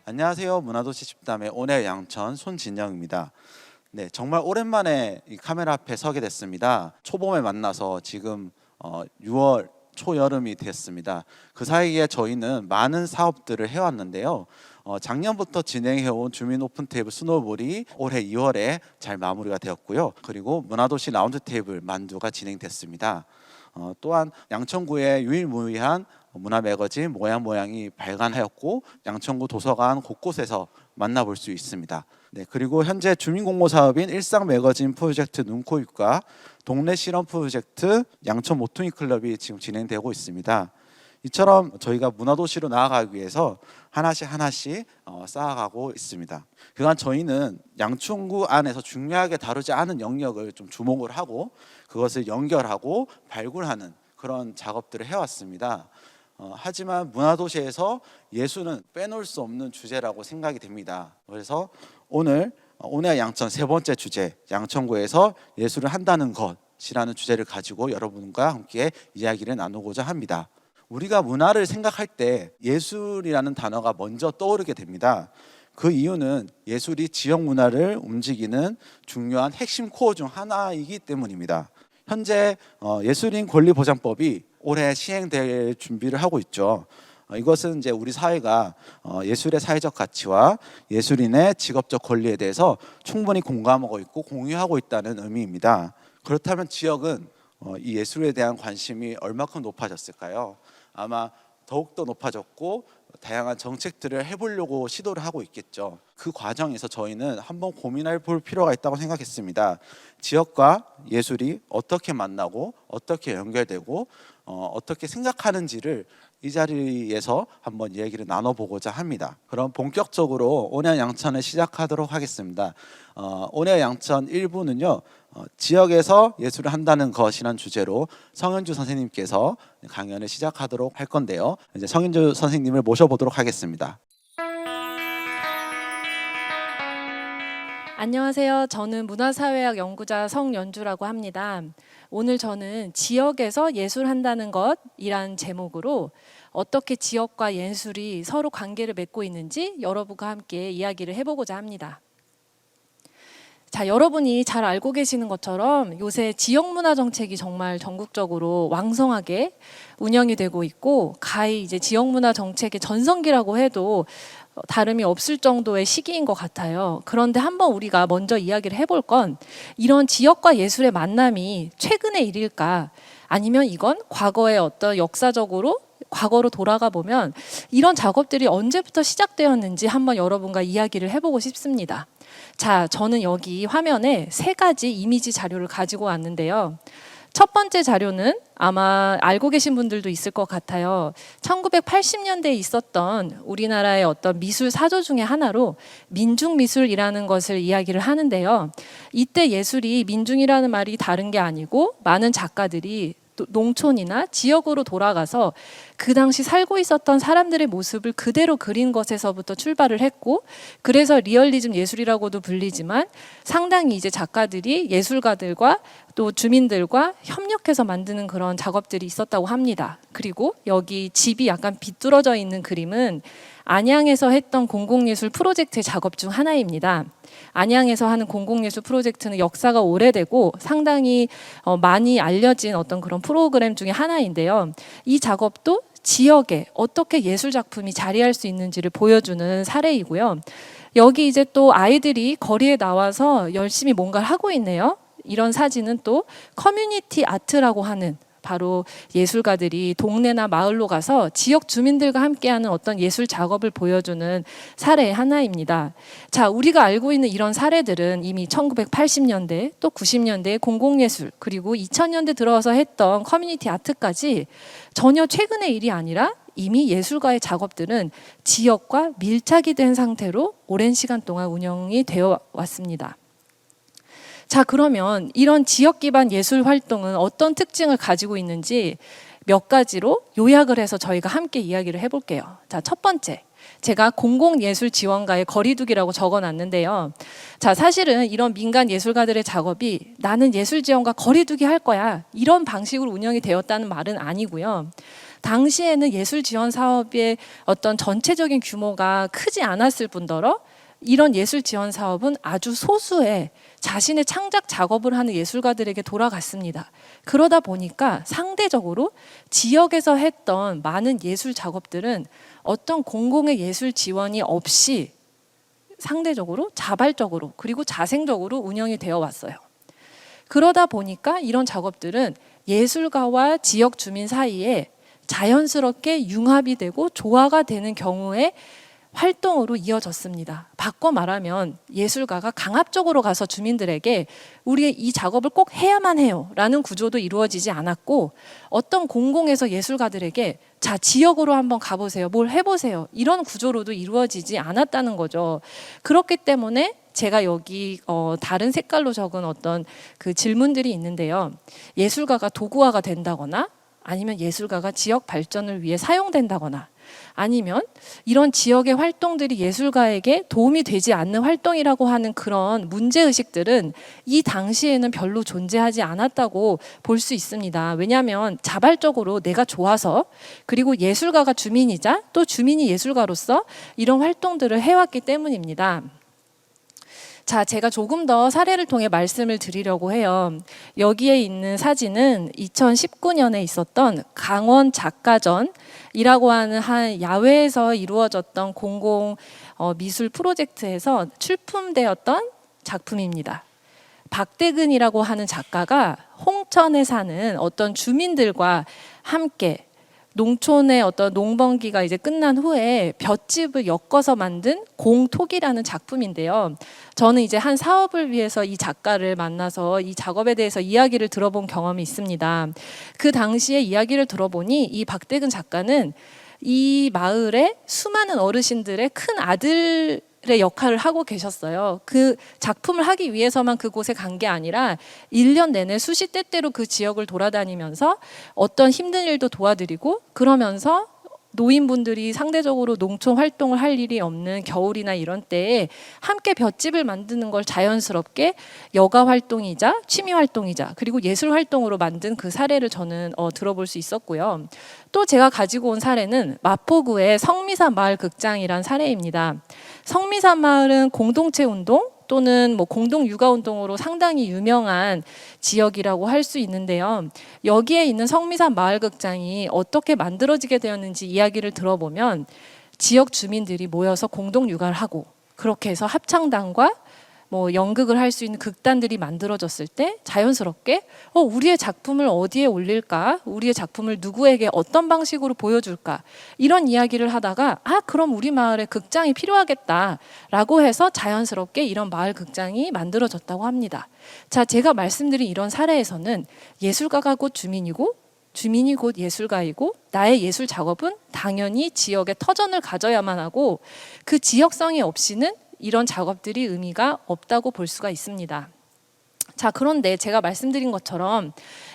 안녕하세요. 문화도시 집담의 온해 양천 손진영입니다. 네, 정말 오랜만에 이 카메라 앞에 서게 됐습니다. 초봄에 만나서 지금 6월 초여름이 됐습니다. 그 사이에 저희는 많은 사업들을 해왔는데요. 작년부터 진행해온 주민 오픈테이블 스노볼이 올해 2월에 잘 마무리가 되었고요. 그리고 문화도시 라운드테이블 만두가 진행됐습니다. 또한 양천구의 유일무이한 문화 매거진 모양이 발간하였고 양천구 도서관 곳곳에서 만나볼 수 있습니다. 네, 그리고 현재 주민공모 사업인 일상 매거진 프로젝트 눈코입과 동네 실험 프로젝트 양천 모퉁이 클럽이 지금 진행되고 있습니다. 이처럼 저희가 문화도시로 나아가기 위해서 하나씩 쌓아가고 있습니다. 그간 저희는 양천구 안에서 중요하게 다루지 않은 영역을 좀 주목을 하고 그것을 연결하고 발굴하는 그런 작업들을 해왔습니다. 하지만 문화도시에서 예술은 빼놓을 수 없는 주제라고 생각이 됩니다. 그래서 오늘 양천 세 번째 주제, 양천구에서 예술을 한다는 것이라는 주제를 가지고 여러분과 함께 이야기를 나누고자 합니다. 우리가 문화를 생각할 때 예술이라는 단어가 먼저 떠오르게 됩니다. 그 이유는 예술이 지역 문화를 움직이는 중요한 핵심 코어 중 하나이기 때문입니다. 현재 예술인 권리보장법이 올해 시행될 준비를 하고 있죠. 이것은 이제 우리 사회가 예술의 사회적 가치와 예술인의 직업적 권리에 대해서 충분히 공감하고 있고 공유하고 있다는 의미입니다. 그렇다면 지역은 이 예술에 대한 관심이 얼마큼 높아졌을까요? 아마 더욱더 높아졌고 다양한 정책들을 해보려고 시도를 하고 있겠죠. 그 과정에서 저희는 한번 고민해 볼 필요가 있다고 생각했습니다. 지역과 예술이 어떻게 만나고 어떻게 연결되고 어떻게 생각하는지를 이 자리에서 한번 얘기를 나눠보고자 합니다. 그럼 본격적으로 온해 양천을 시작하도록 하겠습니다. 온해 양천 1부는요. 지역에서 예술을 한다는 것이란 주제로 성현주 선생님께서 강연을 시작하도록 할 건데요. 이제 성현주 선생님을 모셔보도록 하겠습니다. 안녕하세요. 저는 문화사회학 연구자 성연주라고 합니다. 오늘 저는 지역에서 예술한다는 것이란 제목으로 어떻게 지역과 예술이 서로 관계를 맺고 있는지 여러분과 함께 이야기를 해보고자 합니다. 자, 여러분이 잘 알고 계시는 것처럼 요새 지역문화 정책이 정말 전국적으로 왕성하게 운영이 되고 있고 가히 이제 지역문화 정책의 전성기라고 해도 다름이 없을 정도의 시기인 것 같아요. 그런데 한번 우리가 먼저 이야기를 해볼 건 이런 지역과 예술의 만남이 최근의 일일까? 아니면 이건 과거의 어떤 역사적으로 과거로 돌아가 보면 이런 작업들이 언제부터 시작되었는지 한번 여러분과 이야기를 해보고 싶습니다. 자, 저는 여기 화면에 세 가지 이미지 자료를 가지고 왔는데요. 첫 번째 자료는 아마 알고 계신 분들도 있을 것 같아요. 1980년대에 있었던 우리나라의 어떤 미술 사조 중에 하나로 민중미술이라는 것을 이야기를 하는데요. 이때 예술이 민중이라는 말이 다른 게 아니고 많은 작가들이 농촌이나 지역으로 돌아가서 그 당시 살고 있었던 사람들의 모습을 그대로 그린 것에서부터 출발을 했고, 그래서 리얼리즘 예술이라고도 불리지만 상당히 이제 작가들이 예술가들과 또 주민들과 협력해서 만드는 그런 작업들이 있었다고 합니다. 그리고 여기 집이 약간 비뚤어져 있는 그림은 안양에서 했던 공공예술 프로젝트의 작업 중 하나입니다. 안양에서 하는 공공예술 프로젝트는 역사가 오래되고 상당히 많이 알려진 어떤 그런 프로그램 중에 하나인데요. 이 작업도 지역에 어떻게 예술 작품이 자리할 수 있는지를 보여주는 사례이고요. 여기 이제 또 아이들이 거리에 나와서 열심히 뭔가를 하고 있네요. 이런 사진은 또 커뮤니티 아트라고 하는 바로 예술가들이 동네나 마을로 가서 지역 주민들과 함께하는 어떤 예술 작업을 보여주는 사례의 하나입니다. 자, 우리가 알고 있는 이런 사례들은 이미 1980년대 또 90년대의 공공예술 그리고 2000년대 들어와서 했던 커뮤니티 아트까지 전혀 최근의 일이 아니라 이미 예술가의 작업들은 지역과 밀착이 된 상태로 오랜 시간 동안 운영이 되어 왔습니다. 자, 그러면 이런 지역 기반 예술 활동은 어떤 특징을 가지고 있는지 몇 가지로 요약을 해서 저희가 함께 이야기를 해볼게요. 자, 첫 번째, 제가 공공예술 지원과의 거리두기라고 적어놨는데요. 자, 사실은 이런 민간 예술가들의 작업이 나는 예술 지원과 거리두기 할 거야 이런 방식으로 운영이 되었다는 말은 아니고요. 당시에는 예술 지원 사업의 어떤 전체적인 규모가 크지 않았을 뿐더러 이런 예술 지원 사업은 아주 소수의 자신의 창작 작업을 하는 예술가들에게 돌아갔습니다. 그러다 보니까 상대적으로 지역에서 했던 많은 예술 작업들은 어떤 공공의 예술 지원이 없이 상대적으로 자발적으로 그리고 자생적으로 운영이 되어 왔어요. 그러다 보니까 이런 작업들은 예술가와 지역 주민 사이에 자연스럽게 융합이 되고 조화가 되는 경우에 활동으로 이어졌습니다. 바꿔 말하면 예술가가 강압적으로 가서 주민들에게 우리 이 작업을 꼭 해야만 해요 라는 구조도 이루어지지 않았고, 어떤 공공에서 예술가들에게 자 지역으로 한번 가보세요, 뭘 해보세요, 이런 구조로도 이루어지지 않았다는 거죠. 그렇기 때문에 제가 여기 다른 색깔로 적은 어떤 그 질문들이 있는데요. 예술가가 도구화가 된다거나 아니면 예술가가 지역 발전을 위해 사용된다거나 아니면 이런 지역의 활동들이 예술가에게 도움이 되지 않는 활동이라고 하는 그런 문제의식들은 이 당시에는 별로 존재하지 않았다고 볼 수 있습니다. 왜냐하면 자발적으로 내가 좋아서 그리고 예술가가 주민이자 또 주민이 예술가로서 이런 활동들을 해왔기 때문입니다. 자, 제가 조금 더 사례를 통해 말씀을 드리려고 해요. 여기에 있는 사진은 2019년에 있었던 강원 작가전이라고 하는 한 야외에서 이루어졌던 공공 미술 프로젝트에서 출품되었던 작품입니다. 박대근이라고 하는 작가가 홍천에 사는 어떤 주민들과 함께 농촌의 어떤 농번기가 이제 끝난 후에 볏짚을 엮어서 만든 공톡이라는 작품인데요. 저는 이제 한 사업을 위해서 이 작가를 만나서 이 작업에 대해서 이야기를 들어본 경험이 있습니다. 그 당시에 이야기를 들어보니 이 박대근 작가는 이 마을의 수많은 어르신들의 큰 아들의 역할을 하고 계셨어요. 그 작품을 하기 위해서만 그곳에 간 게 아니라 1년 내내 수시때때로 그 지역을 돌아다니면서 어떤 힘든 일도 도와드리고, 그러면서 노인분들이 상대적으로 농촌 활동을 할 일이 없는 겨울이나 이런 때에 함께 볏짚을 만드는 걸 자연스럽게 여가 활동이자 취미 활동이자 그리고 예술 활동으로 만든 그 사례를 저는 들어볼 수 있었고요. 또 제가 가지고 온 사례는 마포구의 성미산 마을 극장이란 사례입니다. 성미산 마을은 공동체 운동 또는 뭐 공동 육아 운동으로 상당히 유명한 지역이라고 할 수 있는데요. 여기에 있는 성미산 마을 극장이 어떻게 만들어지게 되었는지 이야기를 들어보면 지역 주민들이 모여서 공동 육아를 하고, 그렇게 해서 합창단과 뭐 연극을 할 수 있는 극단들이 만들어졌을 때 자연스럽게 우리의 작품을 어디에 올릴까? 우리의 작품을 누구에게 어떤 방식으로 보여줄까? 이런 이야기를 하다가 그럼 우리 마을에 극장이 필요하겠다라고 해서 자연스럽게 이런 마을 극장이 만들어졌다고 합니다. 자, 제가 말씀드린 이런 사례에서는 예술가가 곧 주민이고 주민이 곧 예술가이고 나의 예술 작업은 당연히 지역의 터전을 가져야만 하고 그 지역성이 없이는 이런 작업들이 의미가 없다고 볼 수가 있습니다. 자, 그런데 제가 말씀드린 것처럼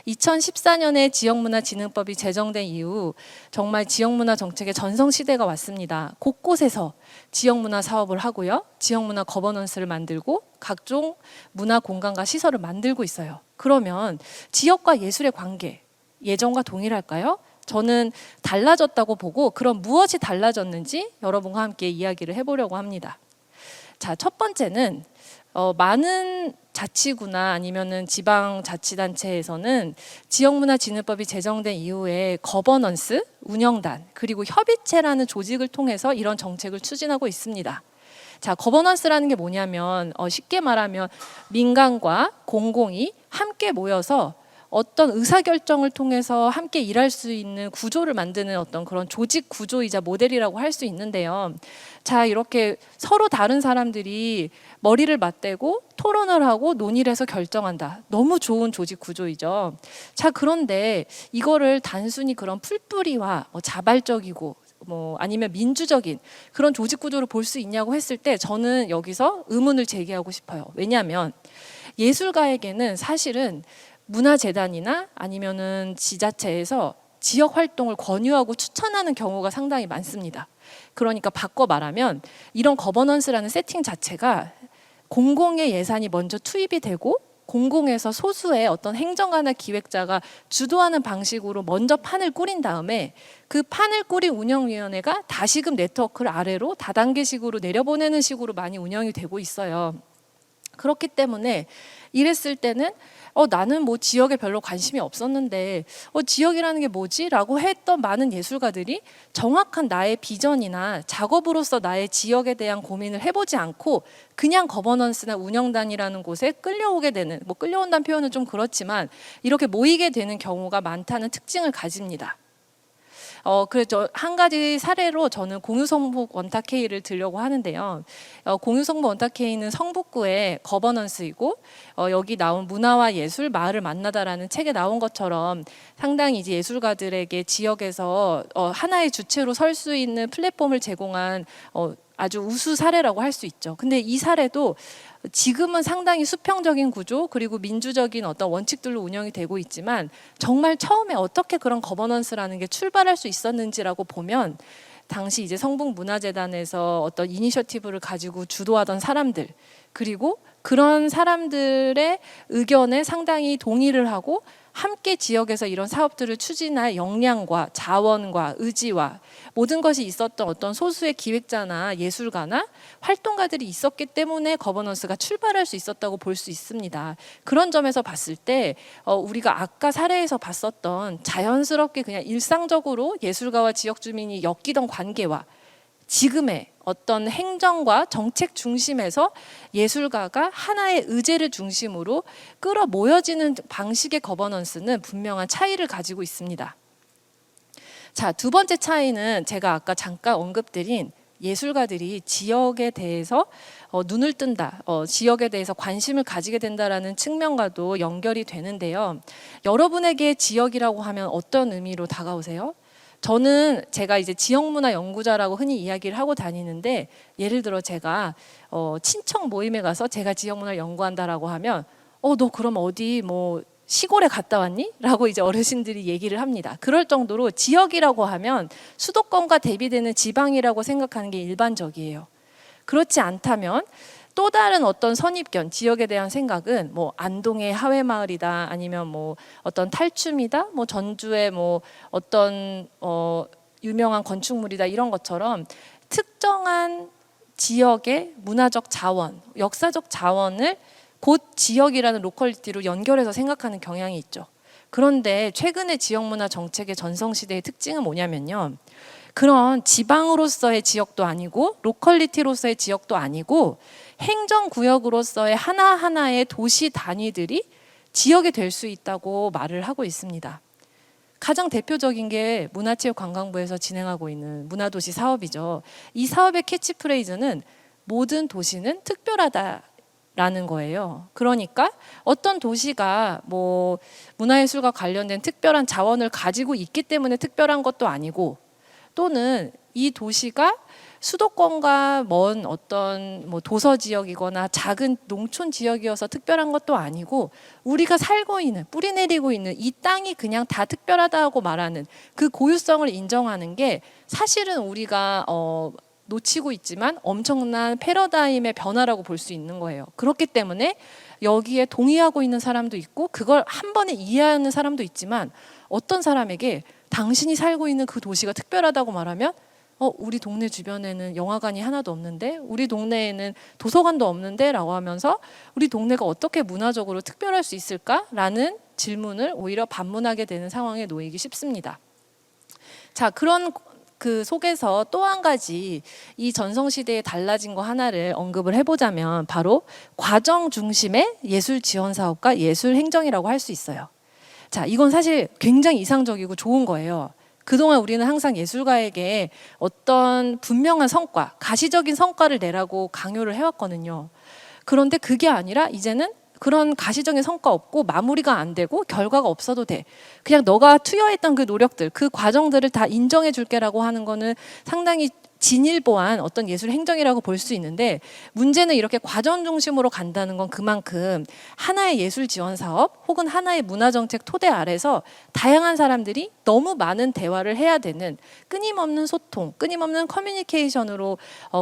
2014년에 지역문화진흥법이 제정된 이후 정말 지역문화 정책의 전성시대가 왔습니다. 곳곳에서 지역문화 사업을 하고요. 지역문화 거버넌스를 만들고 각종 문화 공간과 시설을 만들고 있어요. 그러면 지역과 예술의 관계, 예전과 동일할까요? 저는 달라졌다고 보고, 그럼 무엇이 달라졌는지 여러분과 함께 이야기를 해보려고 합니다. 자, 첫 번째는 많은 자치구나 아니면은 지방자치단체에서는 지역문화진흥법이 제정된 이후에 거버넌스, 운영단, 그리고 협의체라는 조직을 통해서 이런 정책을 추진하고 있습니다. 자, 거버넌스라는 게 뭐냐면 쉽게 말하면 민간과 공공이 함께 모여서 어떤 의사결정을 통해서 함께 일할 수 있는 구조를 만드는 어떤 그런 조직 구조이자 모델이라고 할 수 있는데요. 자, 이렇게 서로 다른 사람들이 머리를 맞대고 토론을 하고 논의를 해서 결정한다. 너무 좋은 조직 구조이죠. 자, 그런데 이거를 단순히 그런 풀뿌리와 자발적이고 아니면 민주적인 그런 조직 구조를 볼 수 있냐고 했을 때 저는 여기서 의문을 제기하고 싶어요. 왜냐하면 예술가에게는 사실은 문화재단이나 아니면은 지자체에서 지역 활동을 권유하고 추천하는 경우가 상당히 많습니다. 그러니까 바꿔 말하면 이런 거버넌스라는 세팅 자체가 공공의 예산이 먼저 투입이 되고 공공에서 소수의 어떤 행정가나 기획자가 주도하는 방식으로 먼저 판을 꾸린 다음에 그 판을 꾸린 운영위원회가 다시금 네트워크를 아래로 다단계식으로 내려보내는 식으로 많이 운영이 되고 있어요. 그렇기 때문에 이랬을 때는 나는 뭐 지역에 별로 관심이 없었는데 지역이라는 게 뭐지? 라고 했던 많은 예술가들이 정확한 나의 비전이나 작업으로서 나의 지역에 대한 고민을 해보지 않고 그냥 거버넌스나 운영단이라는 곳에 끌려오게 되는, 뭐 끌려온다는 표현은 좀 그렇지만 이렇게 모이게 되는 경우가 많다는 특징을 가집니다. 그래서 한 가지 사례로 저는 공유성북 원탁회의를 들려고 하는데요. 공유성북 원탁회의는 성북구의 거버넌스이고 여기 나온 문화와 예술 마을을 만나다라는 책에 나온 것처럼 상당히 이제 예술가들에게 지역에서 하나의 주체로 설 수 있는 플랫폼을 제공한 아주 우수 사례라고 할 수 있죠. 근데 이 사례도 지금은 상당히 수평적인 구조 그리고 민주적인 어떤 원칙들로 운영이 되고 있지만 정말 처음에 어떻게 그런 거버넌스라는 게 출발할 수 있었는지라고 보면 당시 이제 성북문화재단에서 어떤 이니셔티브를 가지고 주도하던 사람들 그리고 그런 사람들의 의견에 상당히 동의를 하고 함께 지역에서 이런 사업들을 추진할 역량과 자원과 의지와 모든 것이 있었던 어떤 소수의 기획자나 예술가나 활동가들이 있었기 때문에 거버넌스가 출발할 수 있었다고 볼 수 있습니다. 그런 점에서 봤을 때 우리가 아까 사례에서 봤었던 자연스럽게 그냥 일상적으로 예술가와 지역 주민이 엮이던 관계와 지금의 어떤 행정과 정책 중심에서 예술가가 하나의 의제를 중심으로 끌어모여지는 방식의 거버넌스는 분명한 차이를 가지고 있습니다. 자, 두 번째 차이는 제가 아까 잠깐 언급드린 예술가들이 지역에 대해서 눈을 뜬다, 지역에 대해서 관심을 가지게 된다라는 측면과도 연결이 되는데요. 여러분에게 지역이라고 하면 어떤 의미로 다가오세요? 저는 제가 이제 지역문화 연구자라고 흔히 이야기를 하고 다니는데 예를 들어 제가 친척 모임에 가서 제가 지역문화를 연구한다라고 하면 너 그럼 어디 뭐 시골에 갔다 왔니? 라고 이제 어르신들이 얘기를 합니다. 그럴 정도로 지역이라고 하면 수도권과 대비되는 지방이라고 생각하는 게 일반적이에요. 그렇지 않다면 또 다른 어떤 선입견, 지역에 대한 생각은 뭐 안동의 하회마을이다, 아니면 뭐 어떤 탈춤이다, 뭐 전주의 뭐 어떤 유명한 건축물이다 이런 것처럼 특정한 지역의 문화적 자원, 역사적 자원을 곧 지역이라는 로컬리티로 연결해서 생각하는 경향이 있죠. 그런데 최근의 지역문화 정책의 전성시대의 특징은 뭐냐면요. 그런 지방으로서의 지역도 아니고 로컬리티로서의 지역도 아니고 행정구역으로서의 하나하나의 도시 단위들이 지역이 될 수 있다고 말을 하고 있습니다. 가장 대표적인 게 문화체육관광부에서 진행하고 있는 문화도시 사업이죠. 이 사업의 캐치프레이즈는 모든 도시는 특별하다라는 거예요. 그러니까 어떤 도시가 뭐 문화예술과 관련된 특별한 자원을 가지고 있기 때문에 특별한 것도 아니고 또는 이 도시가 수도권과 먼 어떤 뭐 도서 지역이거나 작은 농촌 지역이어서 특별한 것도 아니고 우리가 살고 있는 뿌리 내리고 있는 이 땅이 그냥 다 특별하다고 말하는 그 고유성을 인정하는 게 사실은 우리가 놓치고 있지만 엄청난 패러다임의 변화라고 볼 수 있는 거예요. 그렇기 때문에 여기에 동의하고 있는 사람도 있고 그걸 한 번에 이해하는 사람도 있지만 어떤 사람에게 당신이 살고 있는 그 도시가 특별하다고 말하면 우리 동네 주변에는 영화관이 하나도 없는데 우리 동네에는 도서관도 없는데 라고 하면서 우리 동네가 어떻게 문화적으로 특별할 수 있을까라는 질문을 오히려 반문하게 되는 상황에 놓이기 쉽습니다. 자, 그런 그 속에서 또 한 가지 이 전성시대에 달라진 거 하나를 언급을 해보자면 바로 과정 중심의 예술 지원 사업과 예술 행정이라고 할 수 있어요. 자, 이건 사실 굉장히 이상적이고 좋은 거예요. 그동안 우리는 항상 예술가에게 어떤 분명한 성과, 가시적인 성과를 내라고 강요를 해왔거든요. 그런데 그게 아니라 이제는 그런 가시적인 성과 없고 마무리가 안 되고 결과가 없어도 돼. 그냥 너가 투여했던 그 노력들, 그 과정들을 다 인정해 줄게라고 하는 거는 상당히 진일보한 어떤 예술 행정이라고 볼 수 있는데 문제는 이렇게 과정 중심으로 간다는 건 그만큼 하나의 예술 지원 사업 혹은 하나의 문화정책 토대 아래서 다양한 사람들이 너무 많은 대화를 해야 되는 끊임없는 소통, 끊임없는 커뮤니케이션으로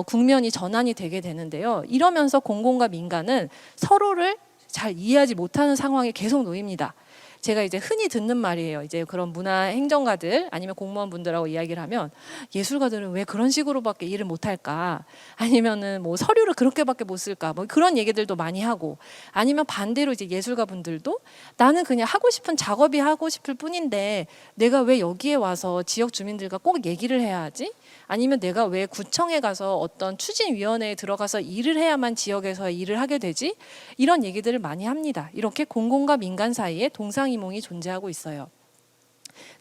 국면이 전환이 되게 되는데요. 이러면서 공공과 민간은 서로를 잘 이해하지 못하는 상황에 계속 놓입니다. 제가 이제 흔히 듣는 말이에요. 이제 그런 문화 행정가들 아니면 공무원분들하고 이야기를 하면 예술가들은 왜 그런 식으로밖에 일을 못할까? 아니면은 뭐 서류를 그렇게밖에 못 쓸까? 뭐 그런 얘기들도 많이 하고, 아니면 반대로 이제 예술가분들도 나는 그냥 하고 싶은 작업이 하고 싶을 뿐인데 내가 왜 여기에 와서 지역 주민들과 꼭 얘기를 해야 하지? 아니면 내가 왜 구청에 가서 어떤 추진위원회에 들어가서 일을 해야만 지역에서 일을 하게 되지? 이런 얘기들을 많이 합니다. 이렇게 공공과 민간 사이에 동상이몽이 존재하고 있어요.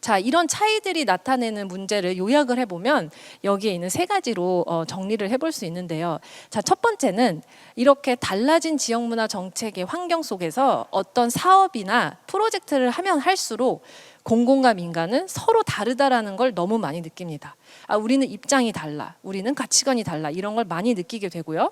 자, 이런 차이들이 나타내는 문제를 요약을 해보면 여기에 있는 세 가지로 정리를 해볼 수 있는데요. 자, 첫 번째는 이렇게 달라진 지역문화 정책의 환경 속에서 어떤 사업이나 프로젝트를 하면 할수록 공공과 민간은 서로 다르다라는 걸 너무 많이 느낍니다. 아, 우리는 입장이 달라, 우리는 가치관이 달라, 이런 걸 많이 느끼게 되고요.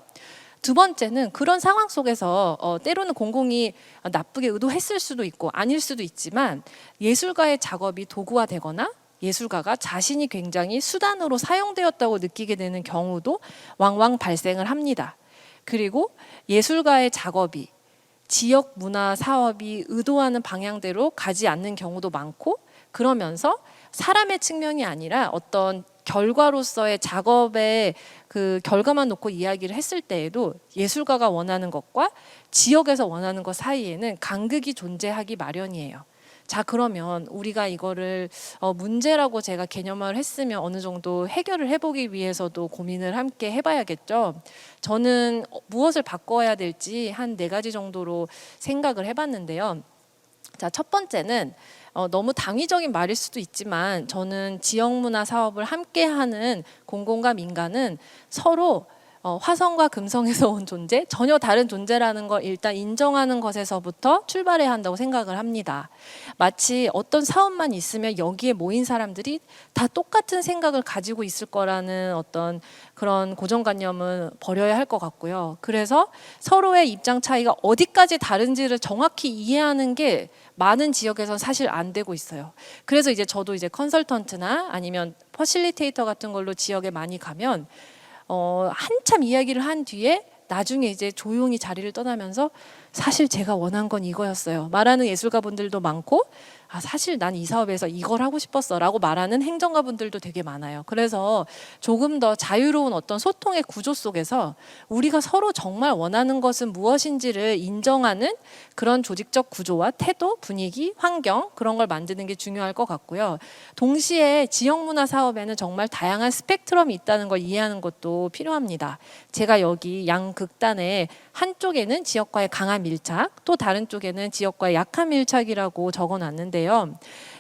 두 번째는 그런 상황 속에서 때로는 공공이 나쁘게 의도했을 수도 있고 아닐 수도 있지만 예술가의 작업이 도구화되거나 예술가가 자신이 굉장히 수단으로 사용되었다고 느끼게 되는 경우도 왕왕 발생을 합니다. 그리고 예술가의 작업이 지역 문화 사업이 의도하는 방향대로 가지 않는 경우도 많고, 그러면서 사람의 측면이 아니라 어떤 결과로서의 작업의 그 결과만 놓고 이야기를 했을 때에도 예술가가 원하는 것과 지역에서 원하는 것 사이에는 간극이 존재하기 마련이에요. 자, 그러면 우리가 이거를 문제라고 제가 개념화를 했으면 어느 정도 해결을 해보기 위해서도 고민을 함께 해봐야겠죠. 저는 무엇을 바꿔야 될지 한 4가지 정도로 생각을 해봤는데요. 자, 첫 번째는 너무 당위적인 말일 수도 있지만 저는 지역문화 사업을 함께하는 공공과 민간은 서로 화성과 금성에서 온 존재, 전혀 다른 존재라는 걸 일단 인정하는 것에서부터 출발해야 한다고 생각을 합니다. 마치 어떤 사업만 있으면 여기에 모인 사람들이 다 똑같은 생각을 가지고 있을 거라는 어떤 그런 고정관념은 버려야 할 것 같고요. 그래서 서로의 입장 차이가 어디까지 다른지를 정확히 이해하는 게 많은 지역에서 사실 안 되고 있어요. 그래서 이제 저도 이제 컨설턴트나 아니면 퍼실리테이터 같은 걸로 지역에 많이 가면 한참 이야기를 한 뒤에 나중에 이제 조용히 자리를 떠나면서 사실 제가 원한 건 이거였어요 말하는 예술가분들도 많고, 아, 사실 난 이 사업에서 이걸 하고 싶었어 라고 말하는 행정가분들도 되게 많아요. 그래서 조금 더 자유로운 어떤 소통의 구조 속에서 우리가 서로 정말 원하는 것은 무엇인지를 인정하는 그런 조직적 구조와 태도, 분위기, 환경, 그런 걸 만드는 게 중요할 것 같고요. 동시에 지역문화 사업에는 정말 다양한 스펙트럼이 있다는 걸 이해하는 것도 필요합니다. 제가 여기 양 극단에 한쪽에는 지역과의 강한 밀착, 또 다른 쪽에는 지역과의 약한 밀착이라고 적어놨는데요.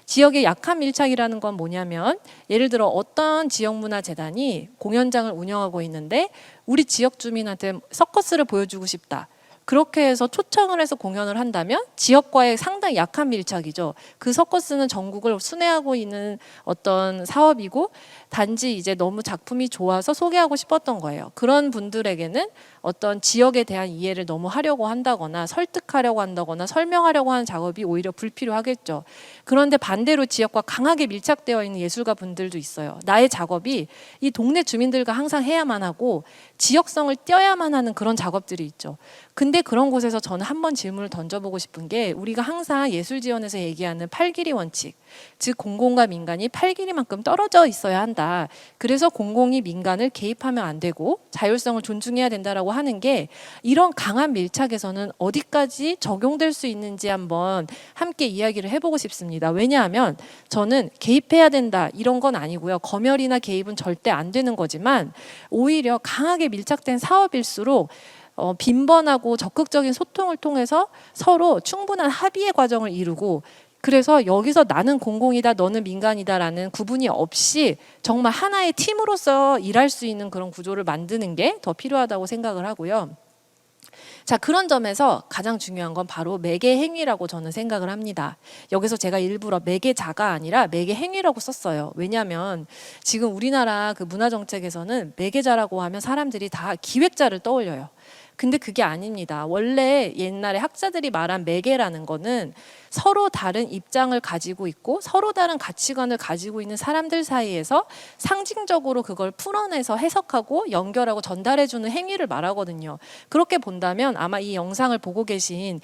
지역의 약한 밀착이라는 건 뭐냐면, 예를 들어 어떤 지역문화재단이 공연장을 운영하고 있는데 우리 지역 주민한테 서커스를 보여주고 싶다. 그렇게 해서 초청을 해서 공연을 한다면 지역과의 상당히 약한 밀착이죠. 그 서커스는 전국을 순회하고 있는 어떤 사업이고 단지 이제 너무 작품이 좋아서 소개하고 싶었던 거예요. 그런 분들에게는 어떤 지역에 대한 이해를 너무 하려고 한다거나 설득하려고 한다거나 설명하려고 하는 작업이 오히려 불필요하겠죠. 그런데 반대로 지역과 강하게 밀착되어 있는 예술가 분들도 있어요. 나의 작업이 이 동네 주민들과 항상 해야만 하고 지역성을 띄어야만 하는 그런 작업들이 있죠. 근데 그런 곳에서 저는 한번 질문을 던져보고 싶은 게, 우리가 항상 예술지원에서 얘기하는 8길이 원칙, 즉 공공과 민간이 8길이만큼 떨어져 있어야 한다. 그래서 공공이 민간을 개입하면 안 되고 자율성을 존중해야 된다라고 하는 게, 이런 강한 밀착에서는 어디까지 적용될 수 있는지 한번 함께 이야기를 해보고 싶습니다. 왜냐하면 저는 개입해야 된다 이런 건 아니고요. 검열이나 개입은 절대 안 되는 거지만 오히려 강하게 밀착된 사업일수록 빈번하고 적극적인 소통을 통해서 서로 충분한 합의의 과정을 이루고, 그래서 여기서 나는 공공이다 너는 민간이다라는 구분이 없이 정말 하나의 팀으로서 일할 수 있는 그런 구조를 만드는 게 더 필요하다고 생각을 하고요. 자, 그런 점에서 가장 중요한 건 바로 매개 행위라고 저는 생각을 합니다. 여기서 제가 일부러 매개자가 아니라 매개 행위라고 썼어요. 왜냐하면 지금 우리나라 그 문화 정책에서는 매개자라고 하면 사람들이 다 기획자를 떠올려요. 근데 그게 아닙니다. 원래 옛날에 학자들이 말한 매개라는 거는 서로 다른 입장을 가지고 있고 서로 다른 가치관을 가지고 있는 사람들 사이에서 상징적으로 그걸 풀어내서 해석하고 연결하고 전달해주는 행위를 말하거든요. 그렇게 본다면 아마 이 영상을 보고 계신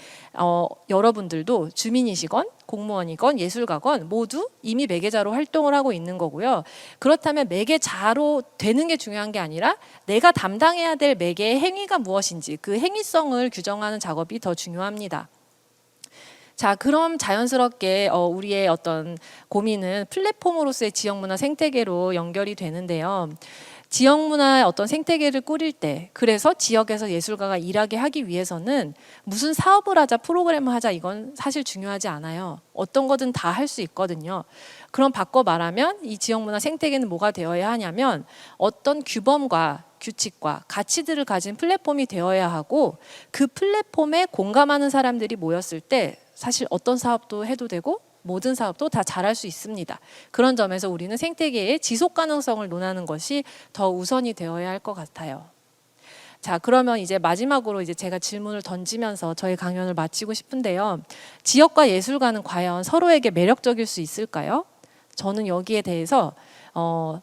여러분들도 주민이시건 공무원이건 예술가건 모두 이미 매개자로 활동을 하고 있는 거고요. 그렇다면 매개자로 되는 게 중요한 게 아니라 내가 담당해야 될 매개의 행위가 무엇인지 그 행위성을 규정하는 작업이 더 중요합니다. 자, 그럼 자연스럽게 우리의 어떤 고민은 플랫폼으로서의 지역문화 생태계로 연결이 되는데요. 지역문화의 어떤 생태계를 꾸릴 때, 그래서 지역에서 예술가가 일하게 하기 위해서는 무슨 사업을 하자, 프로그램을 하자, 이건 사실 중요하지 않아요. 어떤 거든 다 할 수 있거든요. 그럼 바꿔 말하면 이 지역문화 생태계는 뭐가 되어야 하냐면 어떤 규범과 규칙과 가치들을 가진 플랫폼이 되어야 하고, 그 플랫폼에 공감하는 사람들이 모였을 때 사실 어떤 사업도 해도 되고 모든 사업도 다 잘할 수 있습니다. 그런 점에서 우리는 생태계의 지속 가능성을 논하는 것이 더 우선이 되어야 할 것 같아요. 자, 그러면 이제 마지막으로 이제 제가 질문을 던지면서 저희 강연을 마치고 싶은데요. 지역과 예술가는 과연 서로에게 매력적일 수 있을까요? 저는 여기에 대해서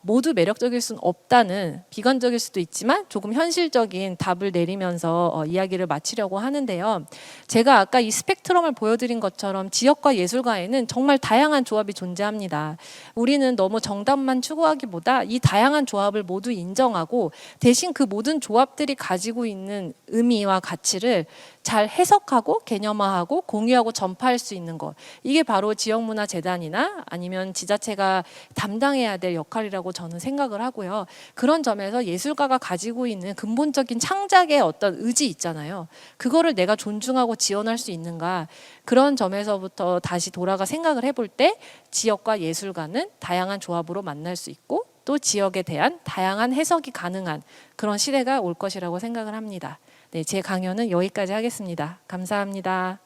모두 매력적일 수는 없다는, 비관적일 수도 있지만 조금 현실적인 답을 내리면서 이야기를 마치려고 하는데요. 제가 아까 이 스펙트럼을 보여드린 것처럼 지역과 예술가에는 정말 다양한 조합이 존재합니다. 우리는 너무 정답만 추구하기보다 이 다양한 조합을 모두 인정하고 대신 그 모든 조합들이 가지고 있는 의미와 가치를 잘 해석하고 개념화하고 공유하고 전파할 수 있는 것, 이게 바로 지역문화재단이나 아니면 지자체가 담당해야 될 역할이라고 저는 생각을 하고요. 그런 점에서 예술가가 가지고 있는 근본적인 창작의 어떤 의지 있잖아요. 그거를 내가 존중하고 지원할 수 있는가, 그런 점에서부터 다시 돌아가 생각을 해볼 때 지역과 예술가는 다양한 조합으로 만날 수 있고 또 지역에 대한 다양한 해석이 가능한 그런 시대가 올 것이라고 생각을 합니다. 네, 제 강연은 여기까지 하겠습니다. 감사합니다.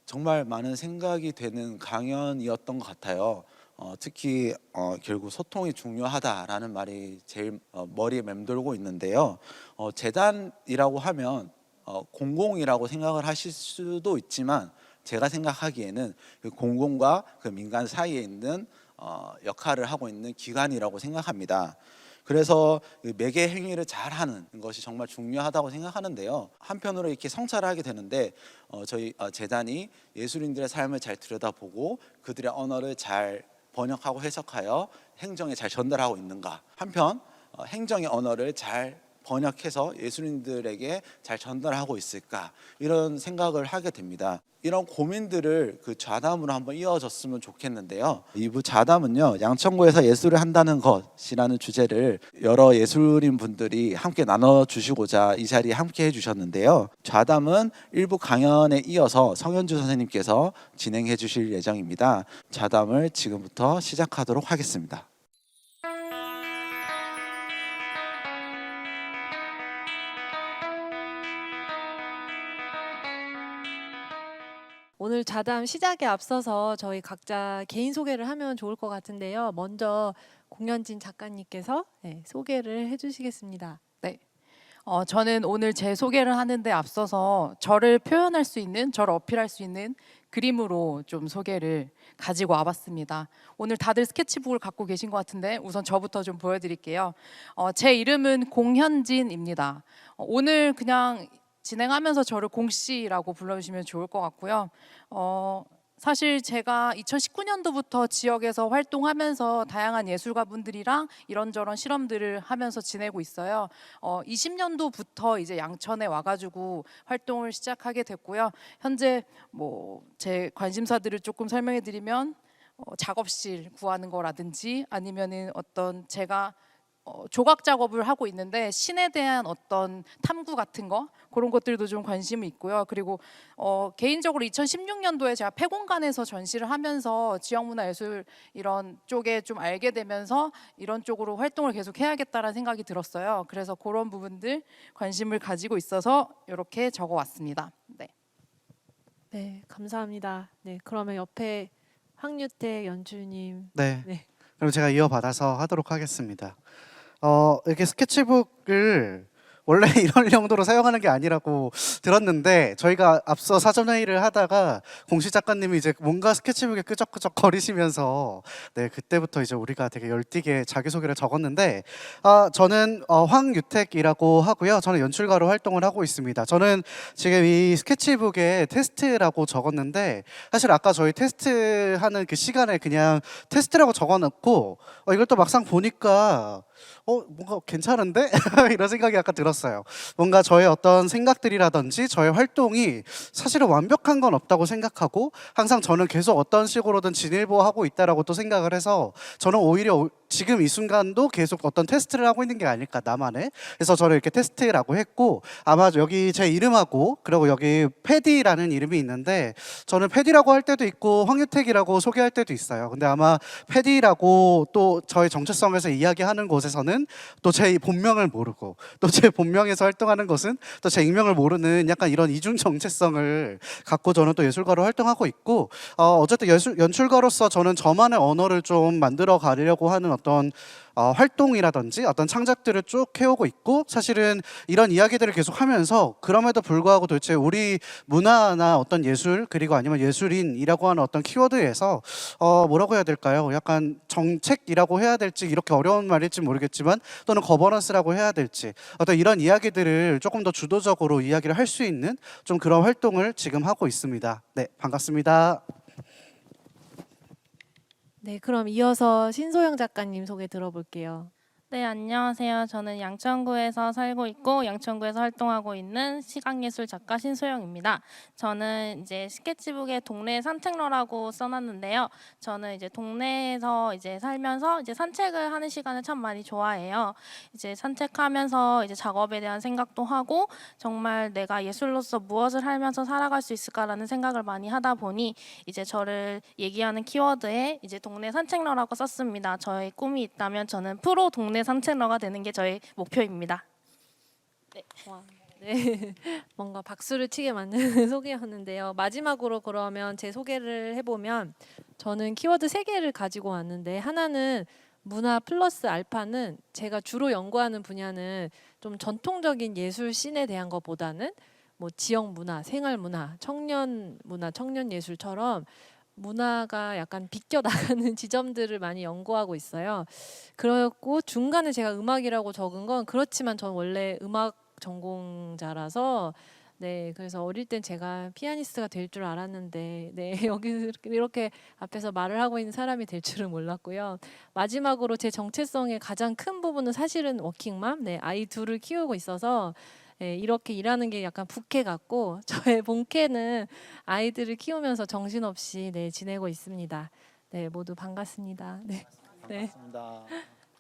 정말 많은 생각이 되는 강연이었던 것 같아요. 특히 결국 소통이 중요하다라는 말이 제일 머리에 맴돌고 있는데요. 재단이라고 하면 공공이라고 생각을 하실 수도 있지만 제가 생각하기에는 그 공공과 그 민간 사이에 있는 역할을 하고 있는 기관이라고 생각합니다. 그래서 매개 행위를 잘하는 것이 정말 중요하다고 생각하는데요. 한편으로 이렇게 성찰을 하게 되는데 저희 재단이 예술인들의 삶을 잘 들여다보고 그들의 언어를 잘 번역하고 해석하여 행정에 잘 전달하고 있는가, 한편 행정의 언어를 잘 번역해서 예술인들에게 잘 전달하고 있을까, 이런 생각을 하게 됩니다. 이런 고민들을 그 좌담으로 한번 이어졌으면 좋겠는데요. 2부 좌담은요, 양천구에서 예술을 한다는 것이라는 주제를 여러 예술인 분들이 함께 나눠주시고자 이 자리에 함께 해주셨는데요. 좌담은 1부 강연에 이어서 성현주 선생님께서 진행해 주실 예정입니다. 좌담을 지금부터 시작하도록 하겠습니다. 오늘 자담 시작에 앞서서 저희 각자 개인 소개를 하면 좋을 것 같은데요. 먼저 공연진 작가님께서 소개를 해주시겠습니다. 네. 저는 오늘 제 소개를 하는데 앞서서 저를 표현할 수 있는, 저를 어필할 수 있는 그림으로 좀 소개를 가지고 와봤습니다. 오늘 다들 스케치북을 갖고 계신 것 같은데 우선 저부터 좀 보여드릴게요. 제 이름은 공현진입니다. 오늘 그냥 진행하면서 저를 공씨라고 불러주시면 좋을 것 같고요. 사실 제가 2019년도부터 지역에서 활동하면서 다양한 예술가분들이랑 이런저런 실험들을 하면서 지내고 있어요. 20년도부터 이제 양천에 와가지고 활동을 시작하게 됐고요. 현재 제 관심사들을 조금 설명해드리면 작업실 구하는 거라든지 아니면은 어떤 제가 조각 작업을 하고 있는데 신에 대한 어떤 탐구 같은 거, 그런 것들도 좀 관심이 있고요. 그리고 개인적으로 2016년도에 제가 폐공관에서 전시를 하면서 지역문화예술 이런 쪽에 좀 알게 되면서 이런 쪽으로 활동을 계속 해야겠다라는 생각이 들었어요. 그래서 그런 부분들 관심을 가지고 있어서 이렇게 적어왔습니다. 네. 네, 감사합니다. 네, 그러면 옆에 황유택 연주님. 네. 네. 그럼 제가 이어받아서 하도록 하겠습니다. 이렇게 스케치북을 원래 이런 용도로 사용하는 게 아니라고 들었는데 저희가 앞서 사전 회의를 하다가 공시 작가님이 이제 뭔가 스케치북에 끄적끄적 거리시면서 네 그때부터 이제 우리가 되게 열띠게 자기소개를 적었는데 저는 황유택이라고 하고요. 저는 연출가로 활동을 하고 있습니다. 저는 지금 이 스케치북에 테스트라고 적었는데 사실 아까 저희 테스트하는 그 시간에 그냥 테스트라고 적어놓고 이걸 또 막상 보니까 뭔가 괜찮은데? 이런 생각이 약간 들었어요. 뭔가 저의 어떤 생각들이라든지 저의 활동이 사실은 완벽한 건 없다고 생각하고 항상 저는 계속 어떤 식으로든 진일보하고 있다라고 또 생각을 해서 저는 오히려 지금 이 순간도 계속 어떤 테스트를 하고 있는 게 아닐까 나만의. 그래서 저를 이렇게 테스트라고 했고 아마 여기 제 이름하고 그리고 여기 패디라는 이름이 있는데 저는 패디라고 할 때도 있고 황유택이라고 소개할 때도 있어요. 근데 아마 패디라고 또 저의 정체성에서 이야기하는 곳에서는 또 제 본명을 모르고 또 제 본명에서 활동하는 것은 또 제 익명을 모르는 약간 이런 이중 정체성을 갖고 저는 또 예술가로 활동하고 있고 어쨌든 연출가로서 저는 저만의 언어를 좀 만들어 가려고 하는 어떤 활동이라든지 어떤 창작들을 쭉 해오고 있고 사실은 이런 이야기들을 계속 하면서 그럼에도 불구하고 도대체 우리 문화나 어떤 예술 그리고 아니면 예술인이라고 하는 어떤 키워드에서 뭐라고 해야 될까요? 약간 정책이라고 해야 될지 이렇게 어려운 말일지 모르겠지만 또는 거버넌스라고 해야 될지 어떤 이런 이야기들을 조금 더 주도적으로 이야기를 할 수 있는 좀 그런 활동을 지금 하고 있습니다. 네, 반갑습니다. 네, 그럼 이어서 신소영 작가님 소개 들어볼게요. 네, 안녕하세요. 저는 양천구에서 살고 있고 양천구에서 활동하고 있는 시각예술 작가 신소영입니다. 저는 이제 스케치북에 동네 산책로라고 써놨는데요. 저는 이제 동네에서 이제 살면서 이제 산책을 하는 시간을 참 많이 좋아해요. 이제 산책하면서 이제 작업에 대한 생각도 하고 정말 내가 예술로서 무엇을 하면서 살아갈 수 있을까라는 생각을 많이 하다 보니 이제 저를 얘기하는 키워드에 이제 동네 산책로라고 썼습니다. 저의 꿈이 있다면 저는 프로 동네 산책로가 되는 게 저의 목표입니다. 네. 네. 뭔가 박수를 치게 만드는 소개였는데요. 마지막으로 그러면 제 소개를 해보면 저는 키워드 3개를 가지고 왔는데 하나는 문화 플러스 알파는 제가 주로 연구하는 분야는 좀 전통적인 예술 씬에 대한 것보다는 뭐 지역 문화, 생활 문화, 청년 문화, 청년 예술처럼 문화가 약간 비껴 나가는 지점들을 많이 연구하고 있어요. 그렇고 중간에 제가 음악이라고 적은 건 그렇지만 전 원래 음악 전공자라서 네, 그래서 어릴 땐 제가 피아니스트가 될 줄 알았는데 네, 여기 이렇게 앞에서 말을 하고 있는 사람이 될 줄은 몰랐고요. 마지막으로 제 정체성의 가장 큰 부분은 사실은 워킹맘, 네, 아이 둘을 키우고 있어서 네, 이렇게 일하는 게 약간 부캐 같고 저의 본캐는 아이들을 키우면서 정신없이 네, 지내고 있습니다. 네, 모두 반갑습니다. 네. 네. 반갑습니다.